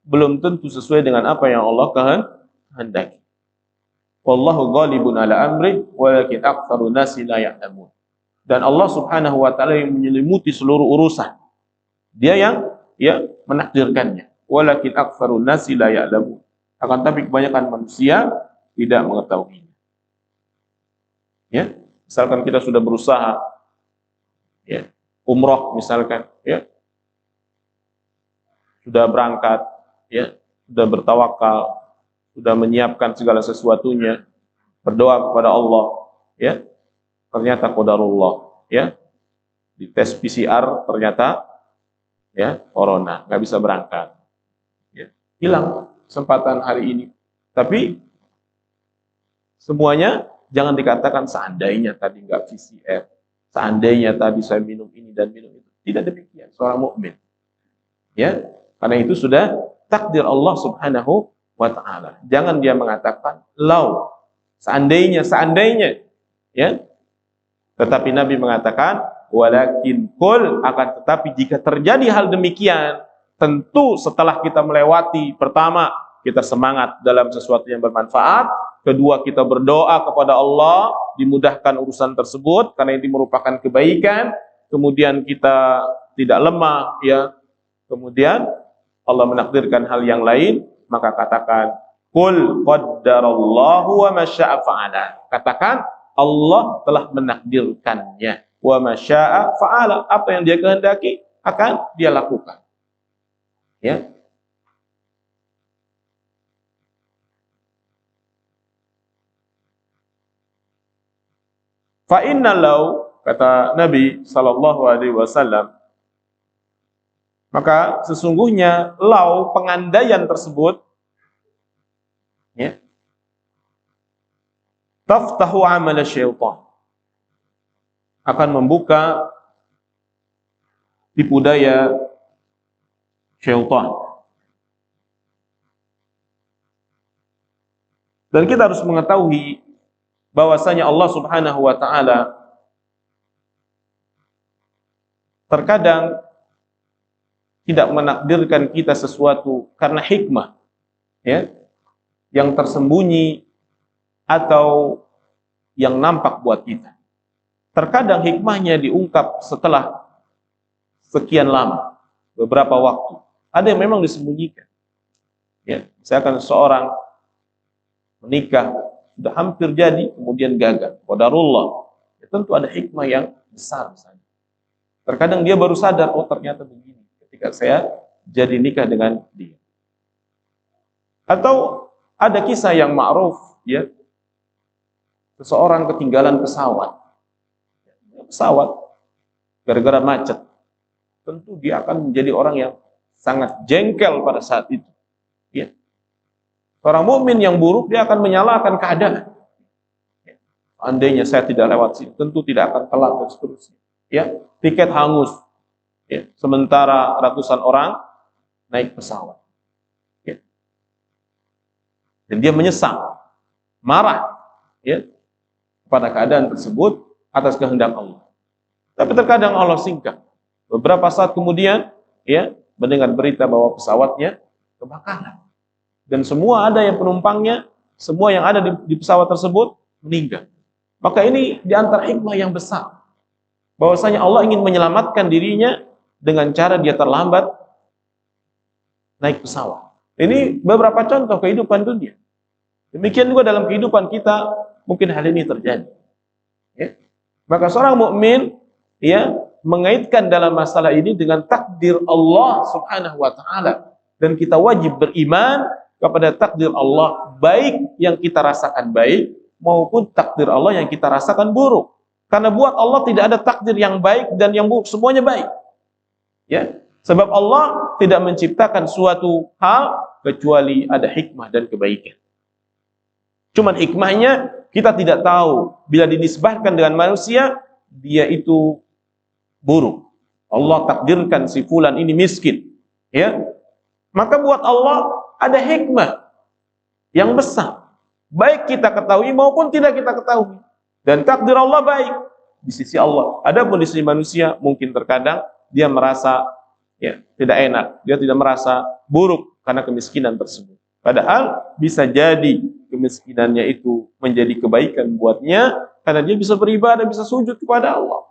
belum tentu sesuai dengan apa yang Allah kehendaki. Wallahu ghalibun ala amri walakin aktsarun nasi la ya'lamun. Dan Allah Subhanahu wa taala yang menyelimuti seluruh urusan. Dia yang, ya, menakdirkannya. Walakin aktsarun nasi la ya'lamun. Akan tapi kebanyakan manusia tidak mengetahuinya. Ya, misalkan kita sudah berusaha, ya, umroh misalkan, ya, sudah berangkat, ya, sudah bertawakal, sudah menyiapkan segala sesuatunya, berdoa kepada Allah, ya, ternyata qadarullah, ya, di tes PCR ternyata, ya, corona, nggak bisa berangkat, ya, hilang kesempatan hari ini. Tapi semuanya jangan dikatakan seandainya tadi nggak PCR, seandainya tadi saya minum ini dan minum itu. Tidak demikian seorang mukmin, ya, karena itu sudah takdir Allah Subhanahu wa ta'ala. Jangan dia mengatakan lau, seandainya, ya. Tetapi Nabi mengatakan walakin qul, akan tetapi jika terjadi hal demikian, tentu setelah kita melewati, pertama kita semangat dalam sesuatu yang bermanfaat, kedua kita berdoa kepada Allah dimudahkan urusan tersebut karena ini merupakan kebaikan, kemudian kita tidak lemah ya. Kemudian Allah menakdirkan hal yang lain, maka katakan qul qaddarallahu wa ma syaa fa'ala. Katakan Allah telah menakdirkannya. Wa ma syaa fa'ala. Apa yang dia kehendaki akan dia lakukan. Ya. Fa inna law, kata Nabi sallallahu alaihi wasallam, maka sesungguhnya law, pengandaian tersebut ya, taftahu amal syaitan, akan membuka tipu daya syaitan. Dan kita harus mengetahui bahwasanya Allah Subhanahu wa taala terkadang tidak menakdirkan kita sesuatu karena hikmah ya, yang tersembunyi atau yang nampak buat kita. Terkadang hikmahnya diungkap setelah sekian lama, beberapa waktu. Ada yang memang disembunyikan. Ya, misalkan seorang menikah sudah hampir jadi, kemudian gagal. Qadarullah. Ya, tentu ada hikmah yang besar misalnya. Terkadang dia baru sadar, oh ternyata begini ketika saya jadi nikah dengan dia. Atau ada kisah yang ma'ruf ya, seseorang ketinggalan pesawat. Pesawat gara-gara macet. Tentu dia akan menjadi orang yang sangat jengkel pada saat itu. Ya. Orang mukmin yang buruk dia akan menyalahkan keadaan. Ya. Andainya saya tidak lewat sini, tentu tidak akan telat dan seterusnya. Ya, tiket hangus. Ya. Sementara ratusan orang naik pesawat. Ya. Dan dia menyesal, marah, ya, pada keadaan tersebut atas kehendak Allah. Tapi terkadang Allah singkat. Beberapa saat kemudian, ya, mendengar berita bahwa pesawatnya kebakaran. Dan semua ada yang penumpangnya, semua yang ada di pesawat tersebut meninggal. Maka ini di antara hikmah yang besar. Bahwasanya Allah ingin menyelamatkan dirinya dengan cara dia terlambat naik pesawat. Ini beberapa contoh kehidupan dunia. Demikian juga dalam kehidupan kita mungkin hal ini terjadi. Ya. Maka seorang mukmin ya mengaitkan dalam masalah ini dengan takdir Allah Subhanahu wa taala, dan kita wajib beriman kepada takdir Allah, baik yang kita rasakan baik maupun takdir Allah yang kita rasakan buruk. Karena buat Allah tidak ada takdir yang baik dan yang buruk, semuanya baik. Ya, sebab Allah tidak menciptakan suatu hal kecuali ada hikmah dan kebaikan. Cuman hikmahnya kita tidak tahu, bila dinisbahkan dengan manusia dia itu buruk. Allah takdirkan si fulan ini miskin, ya. Maka buat Allah ada hikmah yang besar, baik kita ketahui maupun tidak kita ketahui. Dan takdir Allah baik di sisi Allah. Adapun di sisi manusia mungkin terkadang dia merasa ya tidak enak, dia tidak merasa buruk karena kemiskinan tersebut. Padahal bisa jadi kemiskinannya itu menjadi kebaikan buatnya karena dia bisa beribadah, bisa sujud kepada Allah.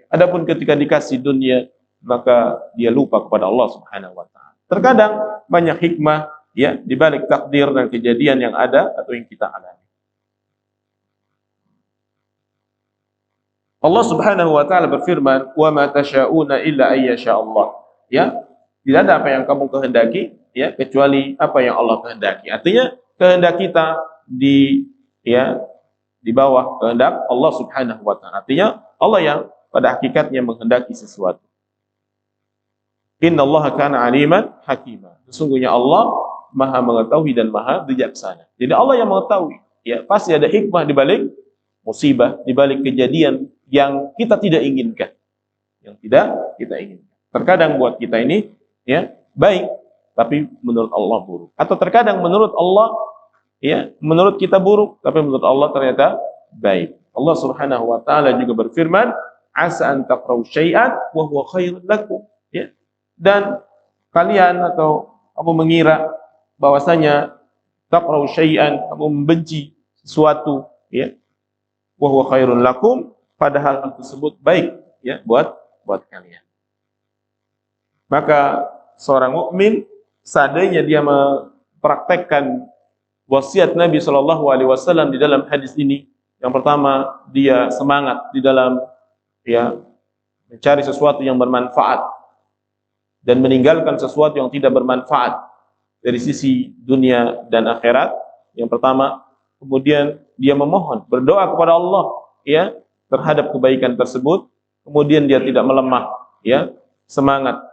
Adapun ketika dikasih dunia, maka dia lupa kepada Allah Subhanahu wa taala. Terkadang banyak hikmah ya di balik takdir dan kejadian yang ada atau yang kita alami. Allah Subhanahu wa taala berfirman, "Wa ma tasyauna illa ayyasha Allah." Ya, tidak ada apa yang kamu kehendaki ya kecuali apa yang Allah kehendaki. Artinya kehendak kita di bawah kehendak Allah Subhanahu wa taala. Artinya Allah yang pada hakikatnya menghendaki sesuatu. Innallaha kana aliman hakima. Sesungguhnya Allah Maha mengetahui dan Maha bijaksana. Jadi Allah yang mengetahui, ya pasti ada hikmah di balik musibah, di balik kejadian yang kita tidak inginkan. Yang tidak kita inginkan. Terkadang buat kita ini ya baik, tapi menurut Allah buruk. Atau terkadang menurut Allah ya, menurut kita buruk, tapi menurut Allah ternyata baik. Allah Subhanahu wa taala juga berfirman, "Asa an taqra'u syai'an wa huwa khairun lakum." Ya. Dan kalian atau kamu mengira bahwasanya taqra'u syai'an, kamu membenci sesuatu, ya, wa huwa khairun lakum, padahal hal tersebut baik, ya, buat kalian. Maka seorang mukmin seandainya dia mempraktekkan wasiat Nabi Shallallahu Alaihi Wasallam di dalam hadis ini, yang pertama dia semangat di dalam, ya, mencari sesuatu yang bermanfaat dan meninggalkan sesuatu yang tidak bermanfaat dari sisi dunia dan akhirat. Yang pertama, kemudian dia memohon, berdoa kepada Allah, ya, terhadap kebaikan tersebut. Kemudian dia tidak melemah, ya, semangat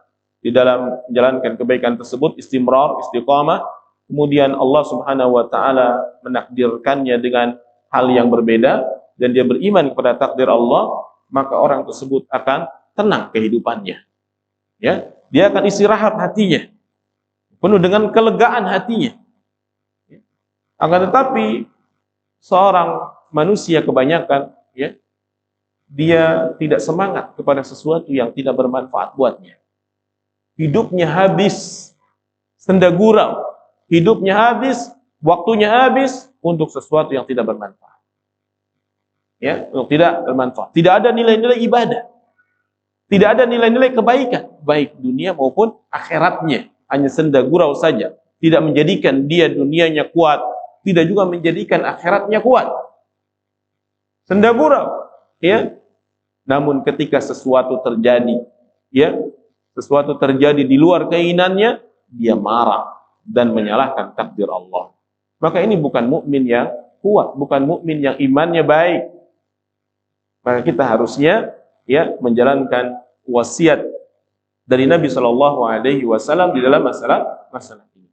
di dalam menjalankan kebaikan tersebut, istimrar, istiqamah. Kemudian Allah Subhanahu wa taala menakdirkannya dengan hal yang berbeda dan dia beriman kepada takdir Allah, maka orang tersebut akan tenang kehidupannya. Ya, dia akan istirahat hatinya, penuh dengan kelegaan hatinya. Akan tetapi seorang manusia kebanyakan, ya, dia tidak semangat kepada sesuatu yang tidak bermanfaat buatnya. Hidupnya habis senda gurau, hidupnya habis, waktunya habis untuk sesuatu yang tidak bermanfaat. Ya, untuk tidak bermanfaat. Tidak ada nilai-nilai ibadah. Tidak ada nilai-nilai kebaikan, baik dunia maupun akhiratnya. Hanya senda gurau saja. Tidak menjadikan dia dunianya kuat, tidak juga menjadikan akhiratnya kuat. Senda gurau, ya. Namun ketika sesuatu terjadi, ya, sesuatu terjadi di luar keinginannya, dia marah dan menyalahkan takdir Allah. Maka ini bukan mukmin yang kuat, bukan mukmin yang imannya baik. Maka kita harusnya, ya, menjalankan wasiat dari Nabi Shallallahu Alaihi Wasallam di dalam masalah ini.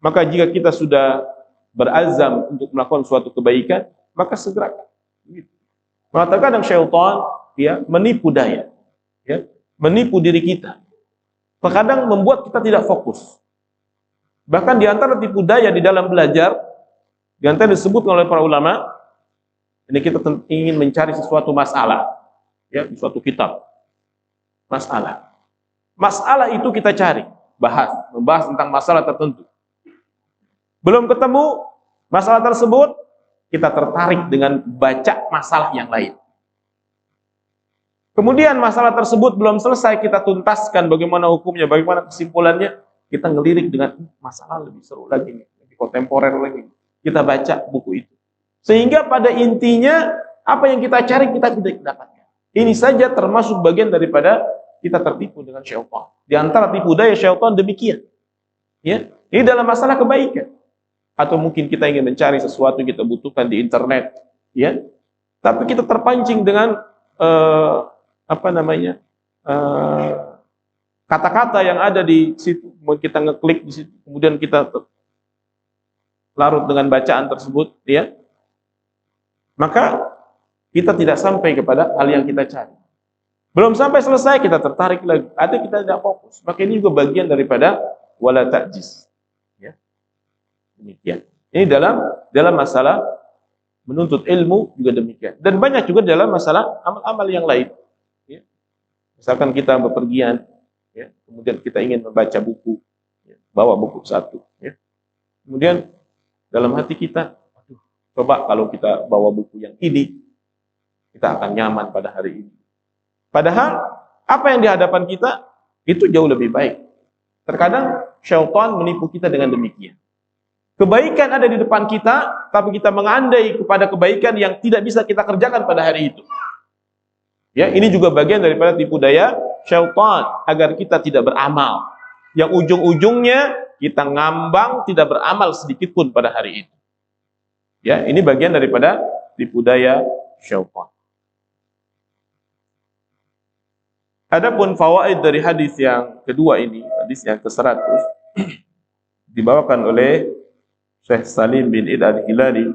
Maka jika kita sudah berazam untuk melakukan suatu kebaikan, maka segerakan. Maka terkadang syaitan, ya, menipu daya, ya, menipu diri kita. Terkadang membuat kita tidak fokus. Bahkan di antara tipu daya di dalam belajar, di antara disebut oleh para ulama, ini kita ingin mencari sesuatu masalah, ya, di suatu kitab. Masalah itu kita cari, membahas tentang masalah tertentu. Belum ketemu masalah tersebut, kita tertarik dengan baca masalah yang lain. Kemudian masalah tersebut belum selesai kita tuntaskan bagaimana hukumnya, bagaimana kesimpulannya, kita ngelirik dengan masalah lebih seru lagi, lebih kontemporer lagi. Kita baca buku itu. Sehingga pada intinya apa yang kita cari kita tidak dapatkan. Ini saja termasuk bagian daripada kita tertipu dengan syaitan. Di antara tipu daya syaitan demikian. Ya, ini dalam masalah kebaikan. Atau mungkin kita ingin mencari sesuatu yang kita butuhkan di internet, ya. Tapi kita terpancing dengan kata-kata yang ada di situ, kita ngeklik di situ, kemudian kita larut dengan bacaan tersebut, ya. Maka kita tidak sampai kepada hal yang kita cari. Belum sampai selesai kita tertarik lagi, atau kita tidak fokus. Maka ini juga bagian daripada wala ta'jiz. Ya. Demikian. Ini dalam masalah menuntut ilmu juga demikian. Dan banyak juga dalam masalah amal-amal yang lain. Ya. Misalkan kita bepergian, ya, kemudian kita ingin membaca buku, ya, bawa buku satu, ya. Kemudian dalam hati kita, aduh, coba kalau kita bawa buku yang ini, kita akan nyaman pada hari ini. Padahal apa yang di hadapan kita itu jauh lebih baik. Terkadang syaitan menipu kita dengan demikian. Kebaikan ada di depan kita, tapi kita mengandai kepada kebaikan yang tidak bisa kita kerjakan pada hari itu. Ya, ini juga bagian daripada tipu daya syaitan agar kita tidak beramal. Yang ujung-ujungnya kita ngambang tidak beramal sedikit pun pada hari itu. Ya, ini bagian daripada tipu daya syaitan. Adapun fawaid dari hadis yang kedua ini, hadis yang ke-100, dibawakan oleh Syekh Salim bin Id al-Hilali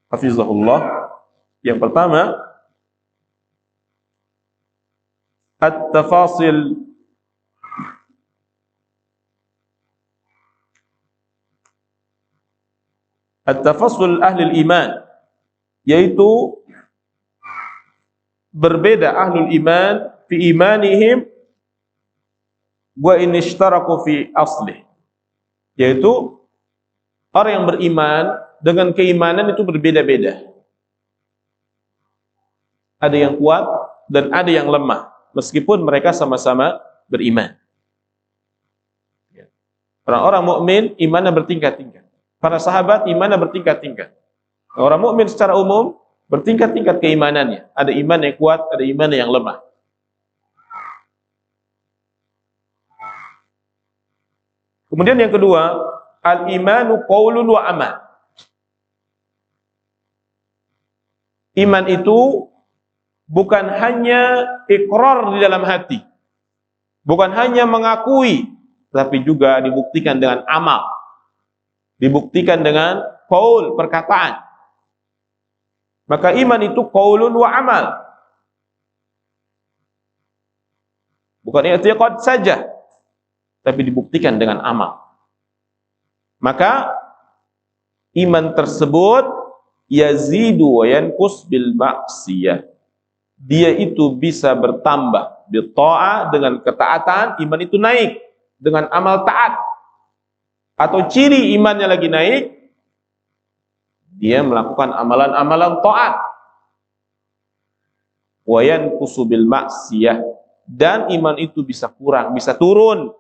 hafizahullah. Yang pertama, at-tafasil ahli iman, yaitu berbeda ahlul iman fi imanihim wa in ishtaraku fi aslih, yaitu orang yang beriman dengan keimanan itu berbeda-beda. Ada yang kuat dan ada yang lemah, meskipun mereka sama-sama beriman. Orang-orang mukmin imannya bertingkat-tingkat. Para sahabat imannya bertingkat-tingkat. Orang mukmin secara umum bertingkat-tingkat keimanannya. Ada iman yang kuat, ada iman yang lemah. Kemudian yang kedua, al-imanu qaulun wa amal. Iman itu bukan hanya ikrar di dalam hati, bukan hanya mengakui, tapi juga dibuktikan dengan amal, dibuktikan dengan qaul, perkataan. Maka iman itu qaulun wa amal, bukan i'tiqad saja, tapi dibuktikan dengan amal. Maka iman tersebut yazidu wa yanqus bil ma'siyah. Dia itu bisa bertambah bil ta'ah, dengan ketaatan, iman itu naik dengan amal taat. Atau ciri imannya lagi naik, dia melakukan amalan-amalan taat. Wa yanqusu bil ma'siyah, dan iman itu bisa kurang, bisa turun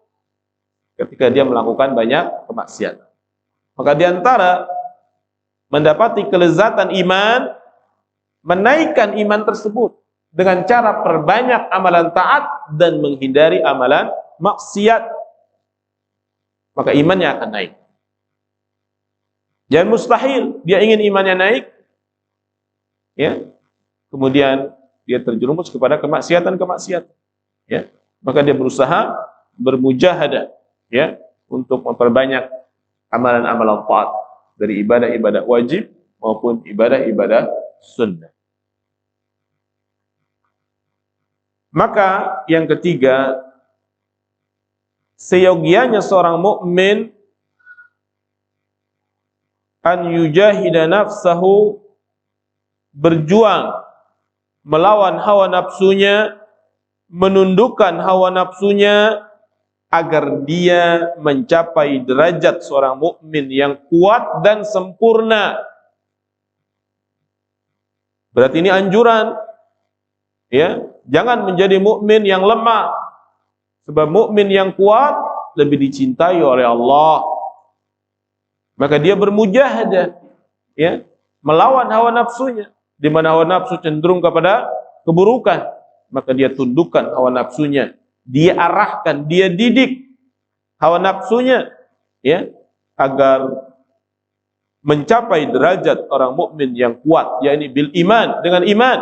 ketika dia melakukan banyak kemaksiatan. Maka diantara mendapati kelezatan iman, menaikkan iman tersebut dengan cara perbanyak amalan taat dan menghindari amalan maksiat, maka imannya akan naik. Jangan mustahil dia ingin imannya naik, ya, kemudian dia terjerumus kepada kemaksiatan, ya, maka dia berusaha bermujahadah, ya, untuk memperbanyak amalan-amalan taat dari ibadah-ibadah wajib maupun ibadah-ibadah sunnah. Maka yang ketiga, seyogianya seorang mukmin an yujahida nafsahu, berjuang melawan hawa nafsunya, menundukkan hawa nafsunya agar dia mencapai derajat seorang mukmin yang kuat dan sempurna. Berarti ini anjuran, ya, jangan menjadi mukmin yang lemah, sebab mukmin yang kuat lebih dicintai oleh Allah. Maka dia bermujahadah, ya, melawan hawa nafsunya, di mana hawa nafsu cenderung kepada keburukan, maka dia tundukkan hawa nafsunya, dia arahkan, dia didik hawa nafsunya, ya, agar mencapai derajat orang mukmin yang kuat, yakni bil iman, dengan iman,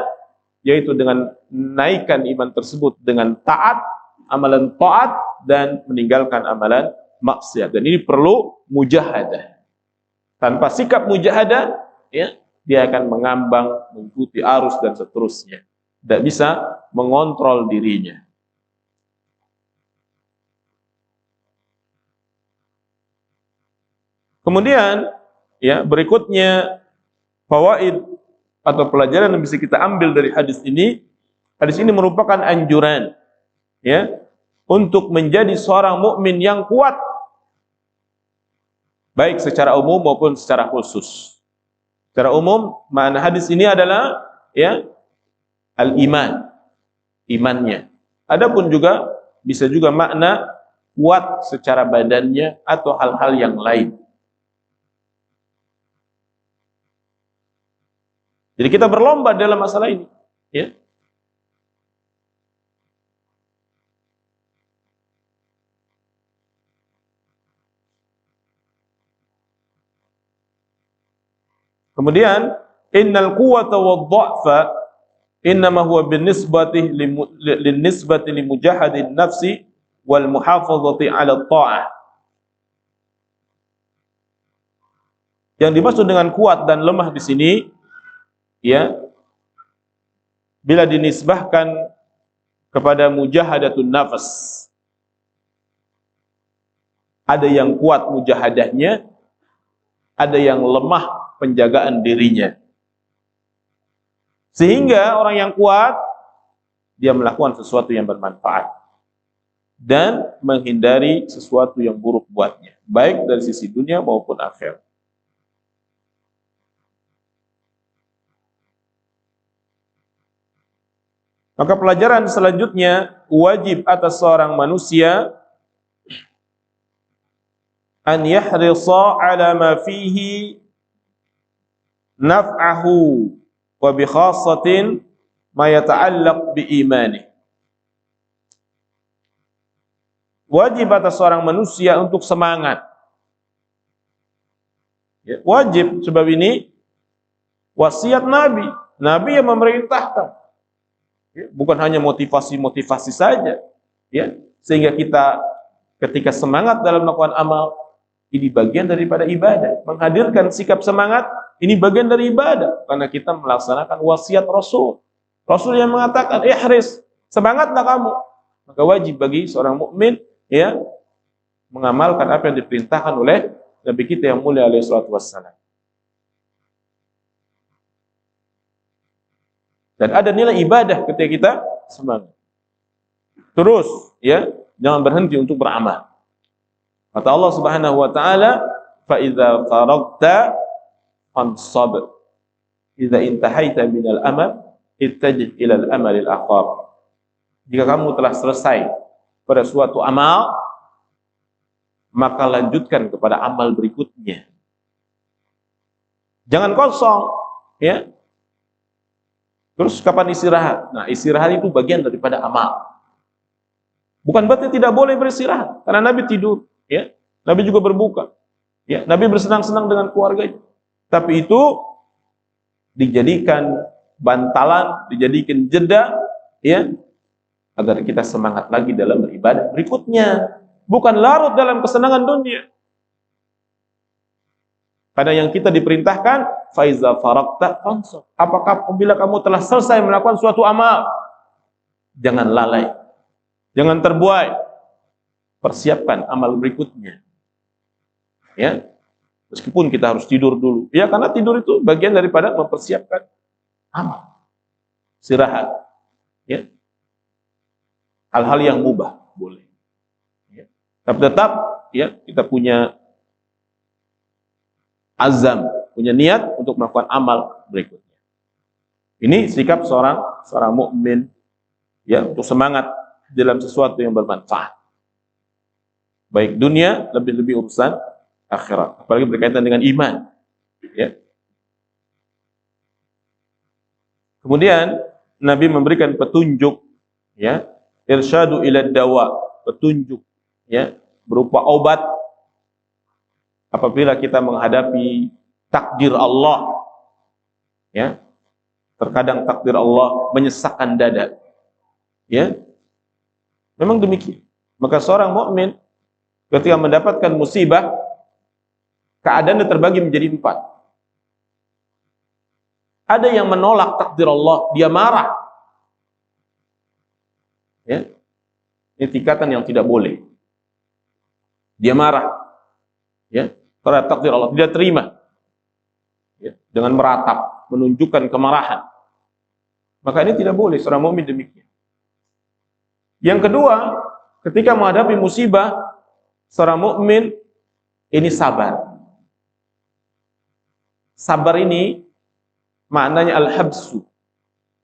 yaitu dengan naikkan iman tersebut dengan taat, amalan taat, dan meninggalkan amalan maksiat. Dan ini perlu mujahadah. Tanpa sikap mujahadah, ya, dia akan mengambang, mengikuti arus dan seterusnya, tidak bisa mengontrol dirinya. Kemudian, ya, berikutnya fawaid atau pelajaran yang bisa kita ambil dari hadis ini. Hadis ini merupakan anjuran, ya, untuk menjadi seorang mukmin yang kuat, baik secara umum maupun secara khusus. Secara umum, makna hadis ini adalah, ya, al-iman, imannya. Adapun juga bisa juga makna kuat secara badannya atau hal-hal yang lain. Jadi kita berlomba dalam masalah ini, ya. Kemudian, innal quwwata wadh-dha'fa innama huwa binisbati linisbati limujahadin nafsi wal muhafazati 'ala ta'ah. Yang dimaksud dengan kuat dan lemah di sini, ya, bila dinisbahkan kepada mujahadatun nafas, ada yang kuat mujahadahnya, ada yang lemah penjagaan dirinya. Sehingga orang yang kuat, dia melakukan sesuatu yang bermanfaat dan menghindari sesuatu yang buruk buatnya, baik dari sisi dunia maupun akhirat. Maka pelajaran selanjutnya, wajib atas seorang manusia an yahrisa ala ma fihi naf'ahu wa bi khassatin ma yata'allaq bi imani. Wajib atas seorang manusia untuk semangat. Ya, wajib, sebab ini wasiat Nabi. Nabi yang memerintahkan. Ya, bukan hanya motivasi-motivasi saja. Ya, sehingga kita ketika semangat dalam melakukan amal, ini bagian daripada ibadah. Menghadirkan sikap semangat, ini bagian dari ibadah. Karena kita melaksanakan wasiat Rasul. Rasul yang mengatakan, ihris, semangatlah kamu. Maka wajib bagi seorang mukmin ya mengamalkan apa yang diperintahkan oleh Nabi kita yang mulia alaihi salatu wassalam. Dan ada nilai ibadah ketika kita semangat. Terus ya, jangan berhenti untuk beramal. Kata Allah Subhanahu wa taala, "Fa idza faragta fansab." Idza intahaita minal amal, ittajih ilal amalil akhar. Jika kamu telah selesai pada suatu amal, maka lanjutkan kepada amal berikutnya. Jangan kosong, ya. Terus kapan istirahat? Nah, istirahat itu bagian daripada amal. Bukan berarti tidak boleh beristirahat, karena Nabi tidur, ya. Nabi juga berbuka, ya. Nabi bersenang-senang dengan keluarganya. Tapi itu dijadikan bantalan, dijadikan jeda, ya, agar kita semangat lagi dalam beribadah berikutnya. Bukan larut dalam kesenangan dunia. Karena yang kita diperintahkan, faiza faragta fansab. Apakah apabila kamu telah selesai melakukan suatu amal, jangan lalai, jangan terbuai, persiapkan amal berikutnya. Ya, meskipun kita harus tidur dulu, ya, karena tidur itu bagian daripada mempersiapkan amal. Istirahat, ya, hal-hal yang mubah boleh. Ya. Tapi tetap, ya, kita punya azam, punya niat untuk melakukan amal berikutnya. Ini sikap seorang mukmin, ya, untuk semangat dalam sesuatu yang bermanfaat. Baik dunia, lebih-lebih urusan akhirat, apalagi berkaitan dengan iman. Ya. Kemudian Nabi memberikan petunjuk, ya, irsyadu ila dawa, petunjuk, ya, berupa obat apabila kita menghadapi takdir Allah, ya. Terkadang takdir Allah menyesakkan dada, ya. Memang demikian. Maka seorang mukmin ketika mendapatkan musibah, keadaannya terbagi menjadi 4. Ada yang menolak takdir Allah, dia marah, ya. Ini tingkatan yang tidak boleh. Dia marah, ya, terhadap takdir Allah, tidak terima, ya, dengan meratap, menunjukkan kemarahan. Maka ini tidak boleh, seorang mukmin demikian. Yang kedua, ketika menghadapi musibah, seorang mukmin ini sabar. Sabar ini maknanya al-habsu,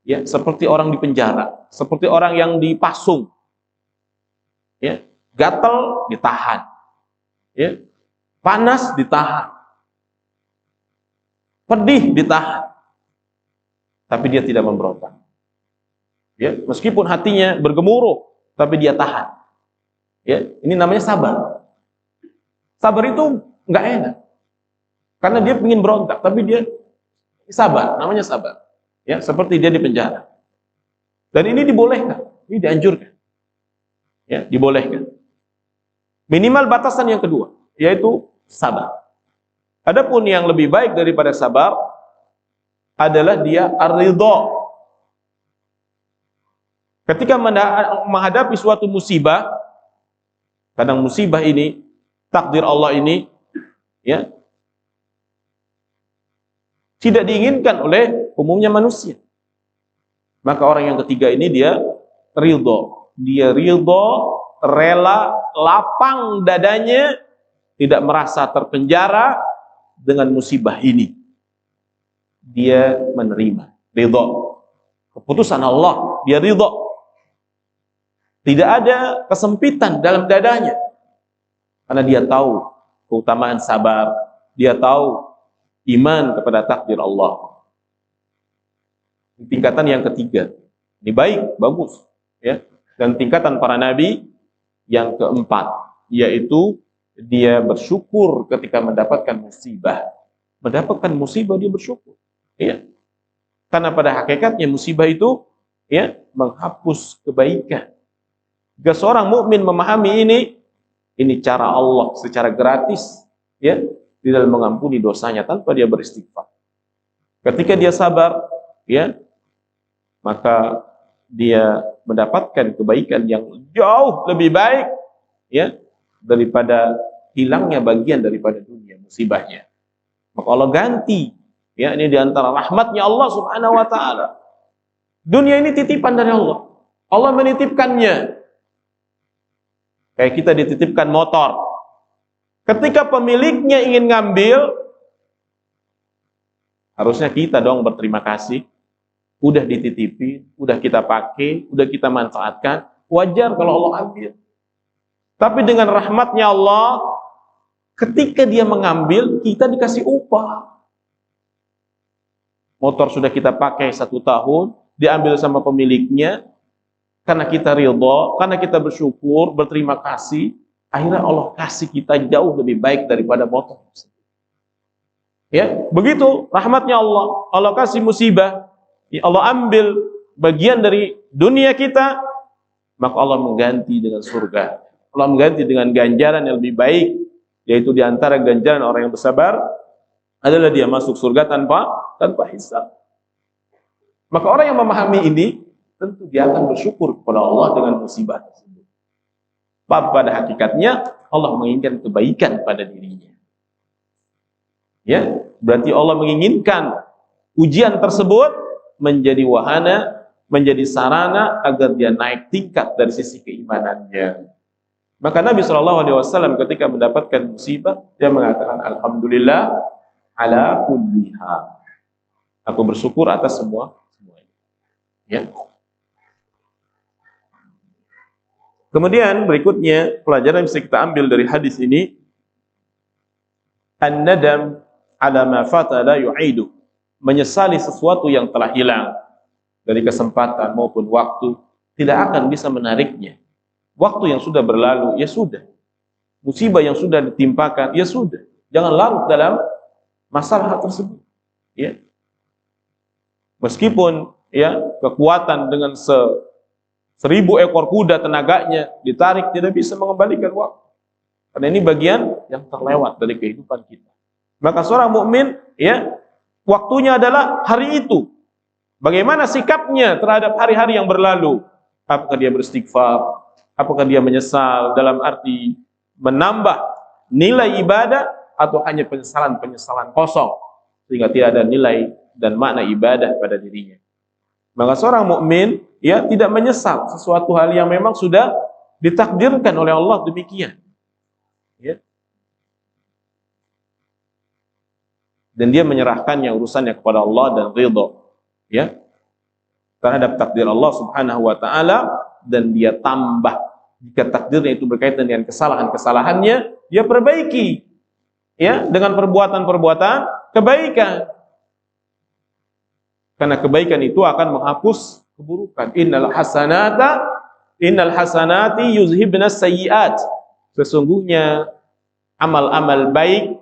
ya, seperti orang di penjara, seperti orang yang dipasung, ya, gatal ditahan, ya, panas ditahan, pedih ditahan, tapi dia tidak memberontak. Ya, meskipun hatinya bergemuruh, tapi dia tahan. Ya, ini namanya sabar. Sabar itu nggak enak, karena dia ingin berontak, tapi dia sabar. Namanya sabar. Ya, seperti dia di penjara. Dan ini dibolehkan, ini dianjurkan. Ya, dibolehkan. Minimal batasan yang kedua, yaitu sabar. Adapun yang lebih baik daripada sabar adalah dia ar-ridha. Ketika menghadapi suatu musibah, kadang musibah ini, takdir Allah ini, ya, tidak diinginkan oleh umumnya manusia. Maka orang yang ketiga ini dia ridha. Dia ridha, rela, lapang dadanya, tidak merasa terpenjara dengan musibah ini. Dia menerima, ridha. Keputusan Allah dia ridha. Tidak ada kesempitan dalam dadanya. Karena dia tahu keutamaan sabar, dia tahu iman kepada takdir Allah. Tingkatan yang ketiga, ini baik, bagus, ya. Dan tingkatan para nabi yang keempat, yaitu dia bersyukur ketika mendapatkan musibah. Mendapatkan musibah dia bersyukur, ya. Karena pada hakikatnya musibah itu, ya, menghapus kebaikan. Jika seorang mukmin memahami ini cara Allah secara gratis, ya, di dalam mengampuni dosanya tanpa dia beristighfar. Ketika dia sabar, ya, maka dia mendapatkan kebaikan yang jauh lebih baik, ya, daripada hilangnya bagian daripada dunia musibahnya. Maka Allah ganti, ya, ini diantara rahmatnya Allah Subhanahu wa taala. Dunia ini titipan dari Allah. Allah menitipkannya. Kayak kita dititipkan motor. Ketika pemiliknya ingin ngambil, harusnya kita dong berterima kasih. Udah dititipin, udah kita pakai, udah kita manfaatkan. Wajar kalau Allah ambil. Tapi dengan rahmatnya Allah, ketika dia mengambil, kita dikasih upah. Motor sudah kita pakai 1 tahun, diambil sama pemiliknya, karena kita ridha, karena kita bersyukur, berterima kasih, akhirnya Allah kasih kita jauh lebih baik daripada motor. Ya, begitu rahmatnya Allah. Allah kasih musibah, ya, Allah ambil bagian dari dunia kita, maka Allah mengganti dengan surga. Allah mengganti dengan ganjaran yang lebih baik, yaitu diantara ganjaran orang yang bersabar adalah dia masuk surga tanpa hisab. Maka orang yang memahami ini, tentu dia akan bersyukur kepada Allah dengan musibah tersebut. Pada hakikatnya Allah menginginkan kebaikan pada dirinya. Ya, berarti Allah menginginkan ujian tersebut menjadi wahana, menjadi sarana agar dia naik tingkat dari sisi keimanannya. Maka Nabi SAW ketika mendapatkan musibah, dia mengatakan alhamdulillah ala kulli hal. Aku bersyukur atas semuanya. Ya. Kemudian berikutnya pelajaran yang bisa kita ambil dari hadis ini, an-nadam ala ma fata la yu'idu, menyesali sesuatu yang telah hilang dari kesempatan maupun waktu tidak akan bisa menariknya. Waktu yang sudah berlalu, ya sudah. Musibah yang sudah ditimpakan, ya sudah. Jangan larut dalam masalah tersebut. Ya. Meskipun, ya, kekuatan dengan 1000 ekor kuda tenaganya ditarik, tidak bisa mengembalikan waktu. Karena ini bagian yang terlewat dari kehidupan kita. Maka seorang mukmin, ya, waktunya adalah hari itu. Bagaimana sikapnya terhadap hari-hari yang berlalu? Apakah dia beristighfar? Apakah dia menyesal dalam arti menambah nilai ibadah, atau hanya penyesalan-penyesalan kosong sehingga tidak ada nilai dan makna ibadah pada dirinya? Maka seorang mukmin, ya, tidak menyesal sesuatu hal yang memang sudah ditakdirkan oleh Allah demikian. Ya. Dan dia menyerahkannya urusannya kepada Allah dan ridha, ya, terhadap takdir Allah Subhanahu wa taala, dan dia tambah jika takdirnya itu berkaitan dengan kesalahan-kesalahannya, dia perbaiki, ya, dengan perbuatan-perbuatan kebaikan. Karena kebaikan itu akan menghapus keburukan. Innal hasanati yuzhibnas sayyi'at. Sesungguhnya amal-amal baik,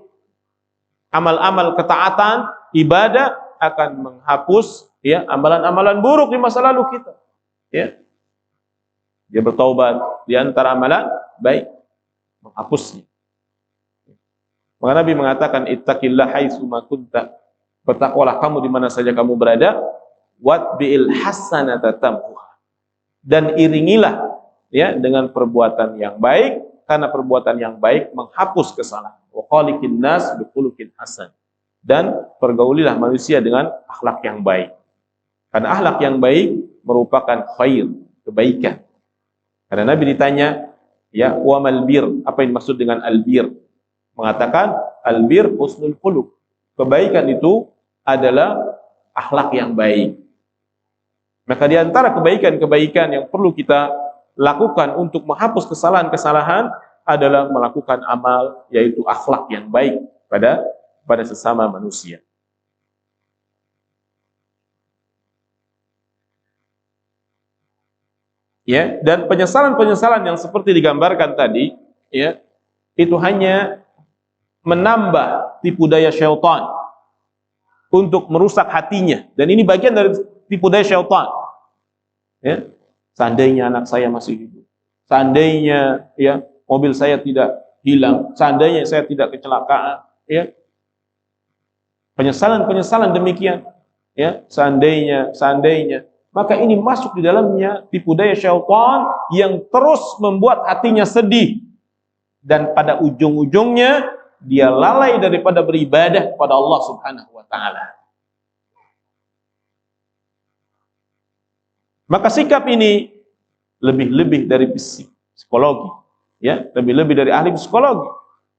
amal-amal ketaatan, ibadah akan menghapus, ya, amalan-amalan buruk di masa lalu kita. Ya. Dia bertaubat di antara amalan baik, menghapusnya. Maka Nabi mengatakan ittaqillah haitsu ma kunta. Bertakwalah kamu di mana saja kamu berada, watbi'il hasanata tamhuha, dan iringilah, ya, dengan perbuatan yang baik, karena perbuatan yang baik menghapus kesalahan. Wa khaliqin nas bikhuluqin hasan, dan pergaulilah manusia dengan akhlak yang baik. Karena akhlak yang baik merupakan khair, kebaikan. Karena Nabi ditanya, ya, wa mal bir, apa yang dimaksud dengan al-bir? Mengatakan al-bir husnul khuluq. Kebaikan itu adalah akhlak yang baik. Maka di antara kebaikan-kebaikan yang perlu kita lakukan untuk menghapus kesalahan-kesalahan adalah melakukan amal, yaitu akhlak yang baik pada sesama manusia. Ya, dan penyesalan-penyesalan yang seperti digambarkan tadi, ya, itu hanya menambah tipu daya syaitan untuk merusak hatinya, dan ini bagian dari tipu daya syaitan. Ya, seandainya anak saya masih hidup, seandainya ya mobil saya tidak hilang, seandainya saya tidak kecelakaan, ya, penyesalan-penyesalan demikian, ya, seandainya, maka ini masuk di dalamnya tipu daya syaitan yang terus membuat hatinya sedih, dan pada ujung-ujungnya dia lalai daripada beribadah kepada Allah Subhanahu wa taala. Maka sikap ini lebih-lebih dari psikologi, ya, lebih-lebih dari ahli psikologi.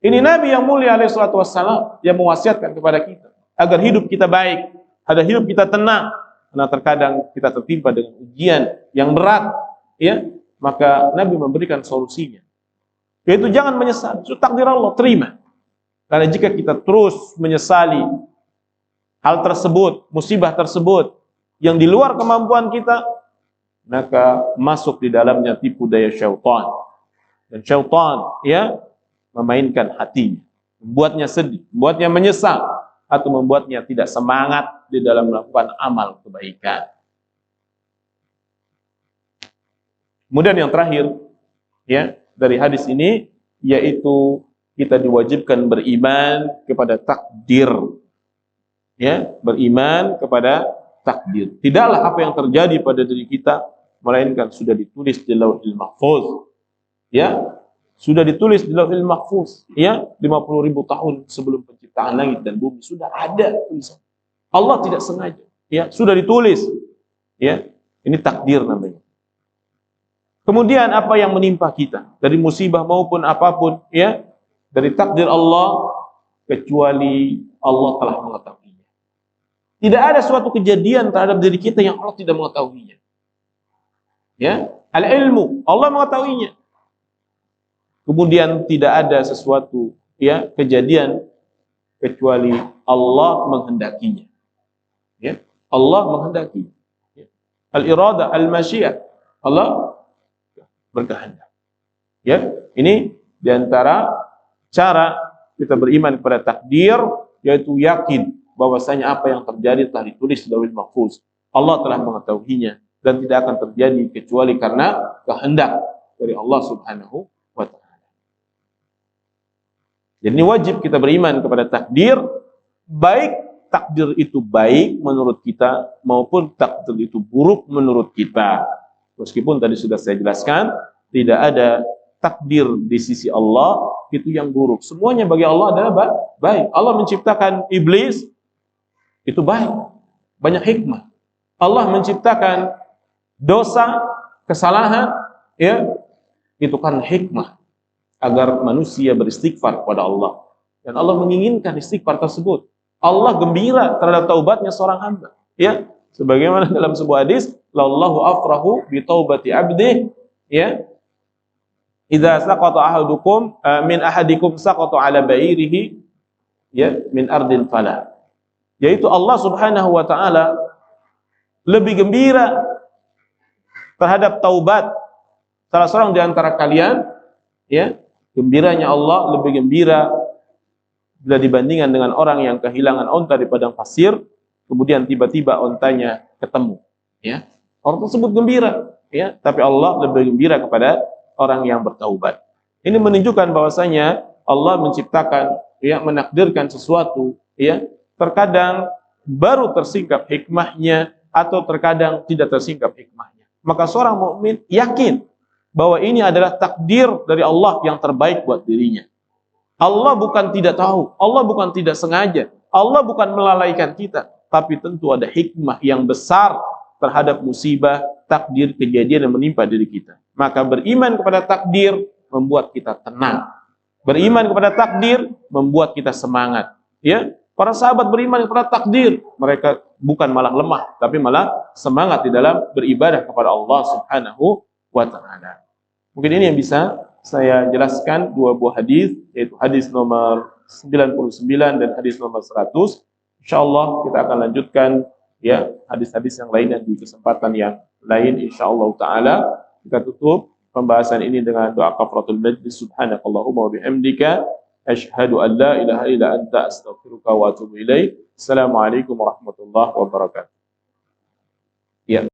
Ini Nabi yang mulia alaihi salatu wassalam yang mewasiatkan kepada kita agar hidup kita baik, agar hidup kita tenang. Karena terkadang kita tertimpa dengan ujian yang berat, ya, maka Nabi memberikan solusinya, yaitu jangan menyesal, itu takdir Allah, terima. Karena jika kita terus menyesali hal tersebut, musibah tersebut yang di luar kemampuan kita, maka masuk di dalamnya tipu daya syaitan. Dan syaitan, ya, memainkan hatinya, membuatnya sedih, membuatnya menyesal, atau membuatnya tidak semangat di dalam melakukan amal kebaikan. Kemudian yang terakhir, ya, dari hadis ini, yaitu kita diwajibkan beriman kepada takdir, ya, beriman kepada takdir. Tidaklah apa yang terjadi pada diri kita melainkan sudah ditulis di Lauhul Mahfuz, ya, sudah ditulis di Lauhul Mahfuz, ya, 50.000 tahun sebelum penciptaan langit dan bumi sudah ada tulisan. Allah tidak sengaja, ya, sudah ditulis, ya, ini takdir namanya. Kemudian apa yang menimpa kita dari musibah maupun apapun, ya, dari takdir Allah, kecuali Allah telah mengetahuinya. Tidak ada suatu kejadian terhadap diri kita yang Allah tidak mengetahuinya. Ya, al-ilmu, Allah mengetahuinya. Kemudian tidak ada sesuatu, ya, kejadian kecuali Allah menghendakinya. Ya, Allah menghendaki. Ya. Al-irada, al-masyiah, Allah berkehendak. Ya, ini diantara cara kita beriman kepada takdir, yaitu yakin bahwasanya apa yang terjadi telah ditulis di Lauhul Mahfuz. Allah telah mengetahuinya dan tidak akan terjadi kecuali karena kehendak dari Allah Subhanahu wa taala. Jadi wajib kita beriman kepada takdir, baik takdir itu baik menurut kita maupun takdir itu buruk menurut kita. Meskipun tadi sudah saya jelaskan, tidak ada takdir di sisi Allah itu yang buruk. Semuanya bagi Allah adalah baik. Allah menciptakan iblis itu baik, banyak hikmah. Allah menciptakan dosa, kesalahan, ya, itu kan hikmah agar manusia beristighfar kepada Allah. Dan Allah menginginkan istighfar tersebut. Allah gembira terhadap taubatnya seorang hamba. Ya, sebagaimana dalam sebuah hadis, "Lallahu afrahu bi taubati 'abdihi," ya. "Idza saqata ahadukum min ahadikum saqata 'ala ba'irihi, ya, min ardin fala." Yaitu Allah Subhanahu wa taala lebih gembira terhadap taubat salah seorang di antara kalian, ya, gembiranya Allah lebih gembira bila dibandingkan dengan orang yang kehilangan onta di padang pasir, kemudian tiba-tiba ontanya ketemu, ya. Orang tersebut gembira, ya, tapi Allah lebih gembira kepada orang yang bertaubat. Ini menunjukkan bahwasanya Allah menciptakan, ya, menakdirkan sesuatu, ya, terkadang baru tersingkap hikmahnya atau terkadang tidak tersingkap hikmahnya. Maka seorang mukmin yakin bahwa ini adalah takdir dari Allah yang terbaik buat dirinya. Allah bukan tidak tahu, Allah bukan tidak sengaja, Allah bukan melalaikan kita, tapi tentu ada hikmah yang besar terhadap musibah, takdir, kejadian yang menimpa diri kita. Maka beriman kepada takdir membuat kita tenang. Beriman kepada takdir membuat kita semangat. Ya, para sahabat beriman kepada takdir, mereka bukan malah lemah, tapi malah semangat di dalam beribadah kepada Allah Subhanahu wa taala. Mungkin ini yang bisa saya jelaskan dua buah hadis, yaitu hadis nomor 99 dan hadis nomor 100. Insyaallah kita akan lanjutkan ya hadis-hadis yang lainnya di kesempatan yang lain insyaallah taala. Kita tutup pembahasan ini dengan doa kafaratul majlis. Subhanakallahumma wa bihamdika asyhadu an la ilaha illa anta astaghfiruka wa atubu ilaik. Assalamualaikum warahmatullahi wabarakatuh. Ya.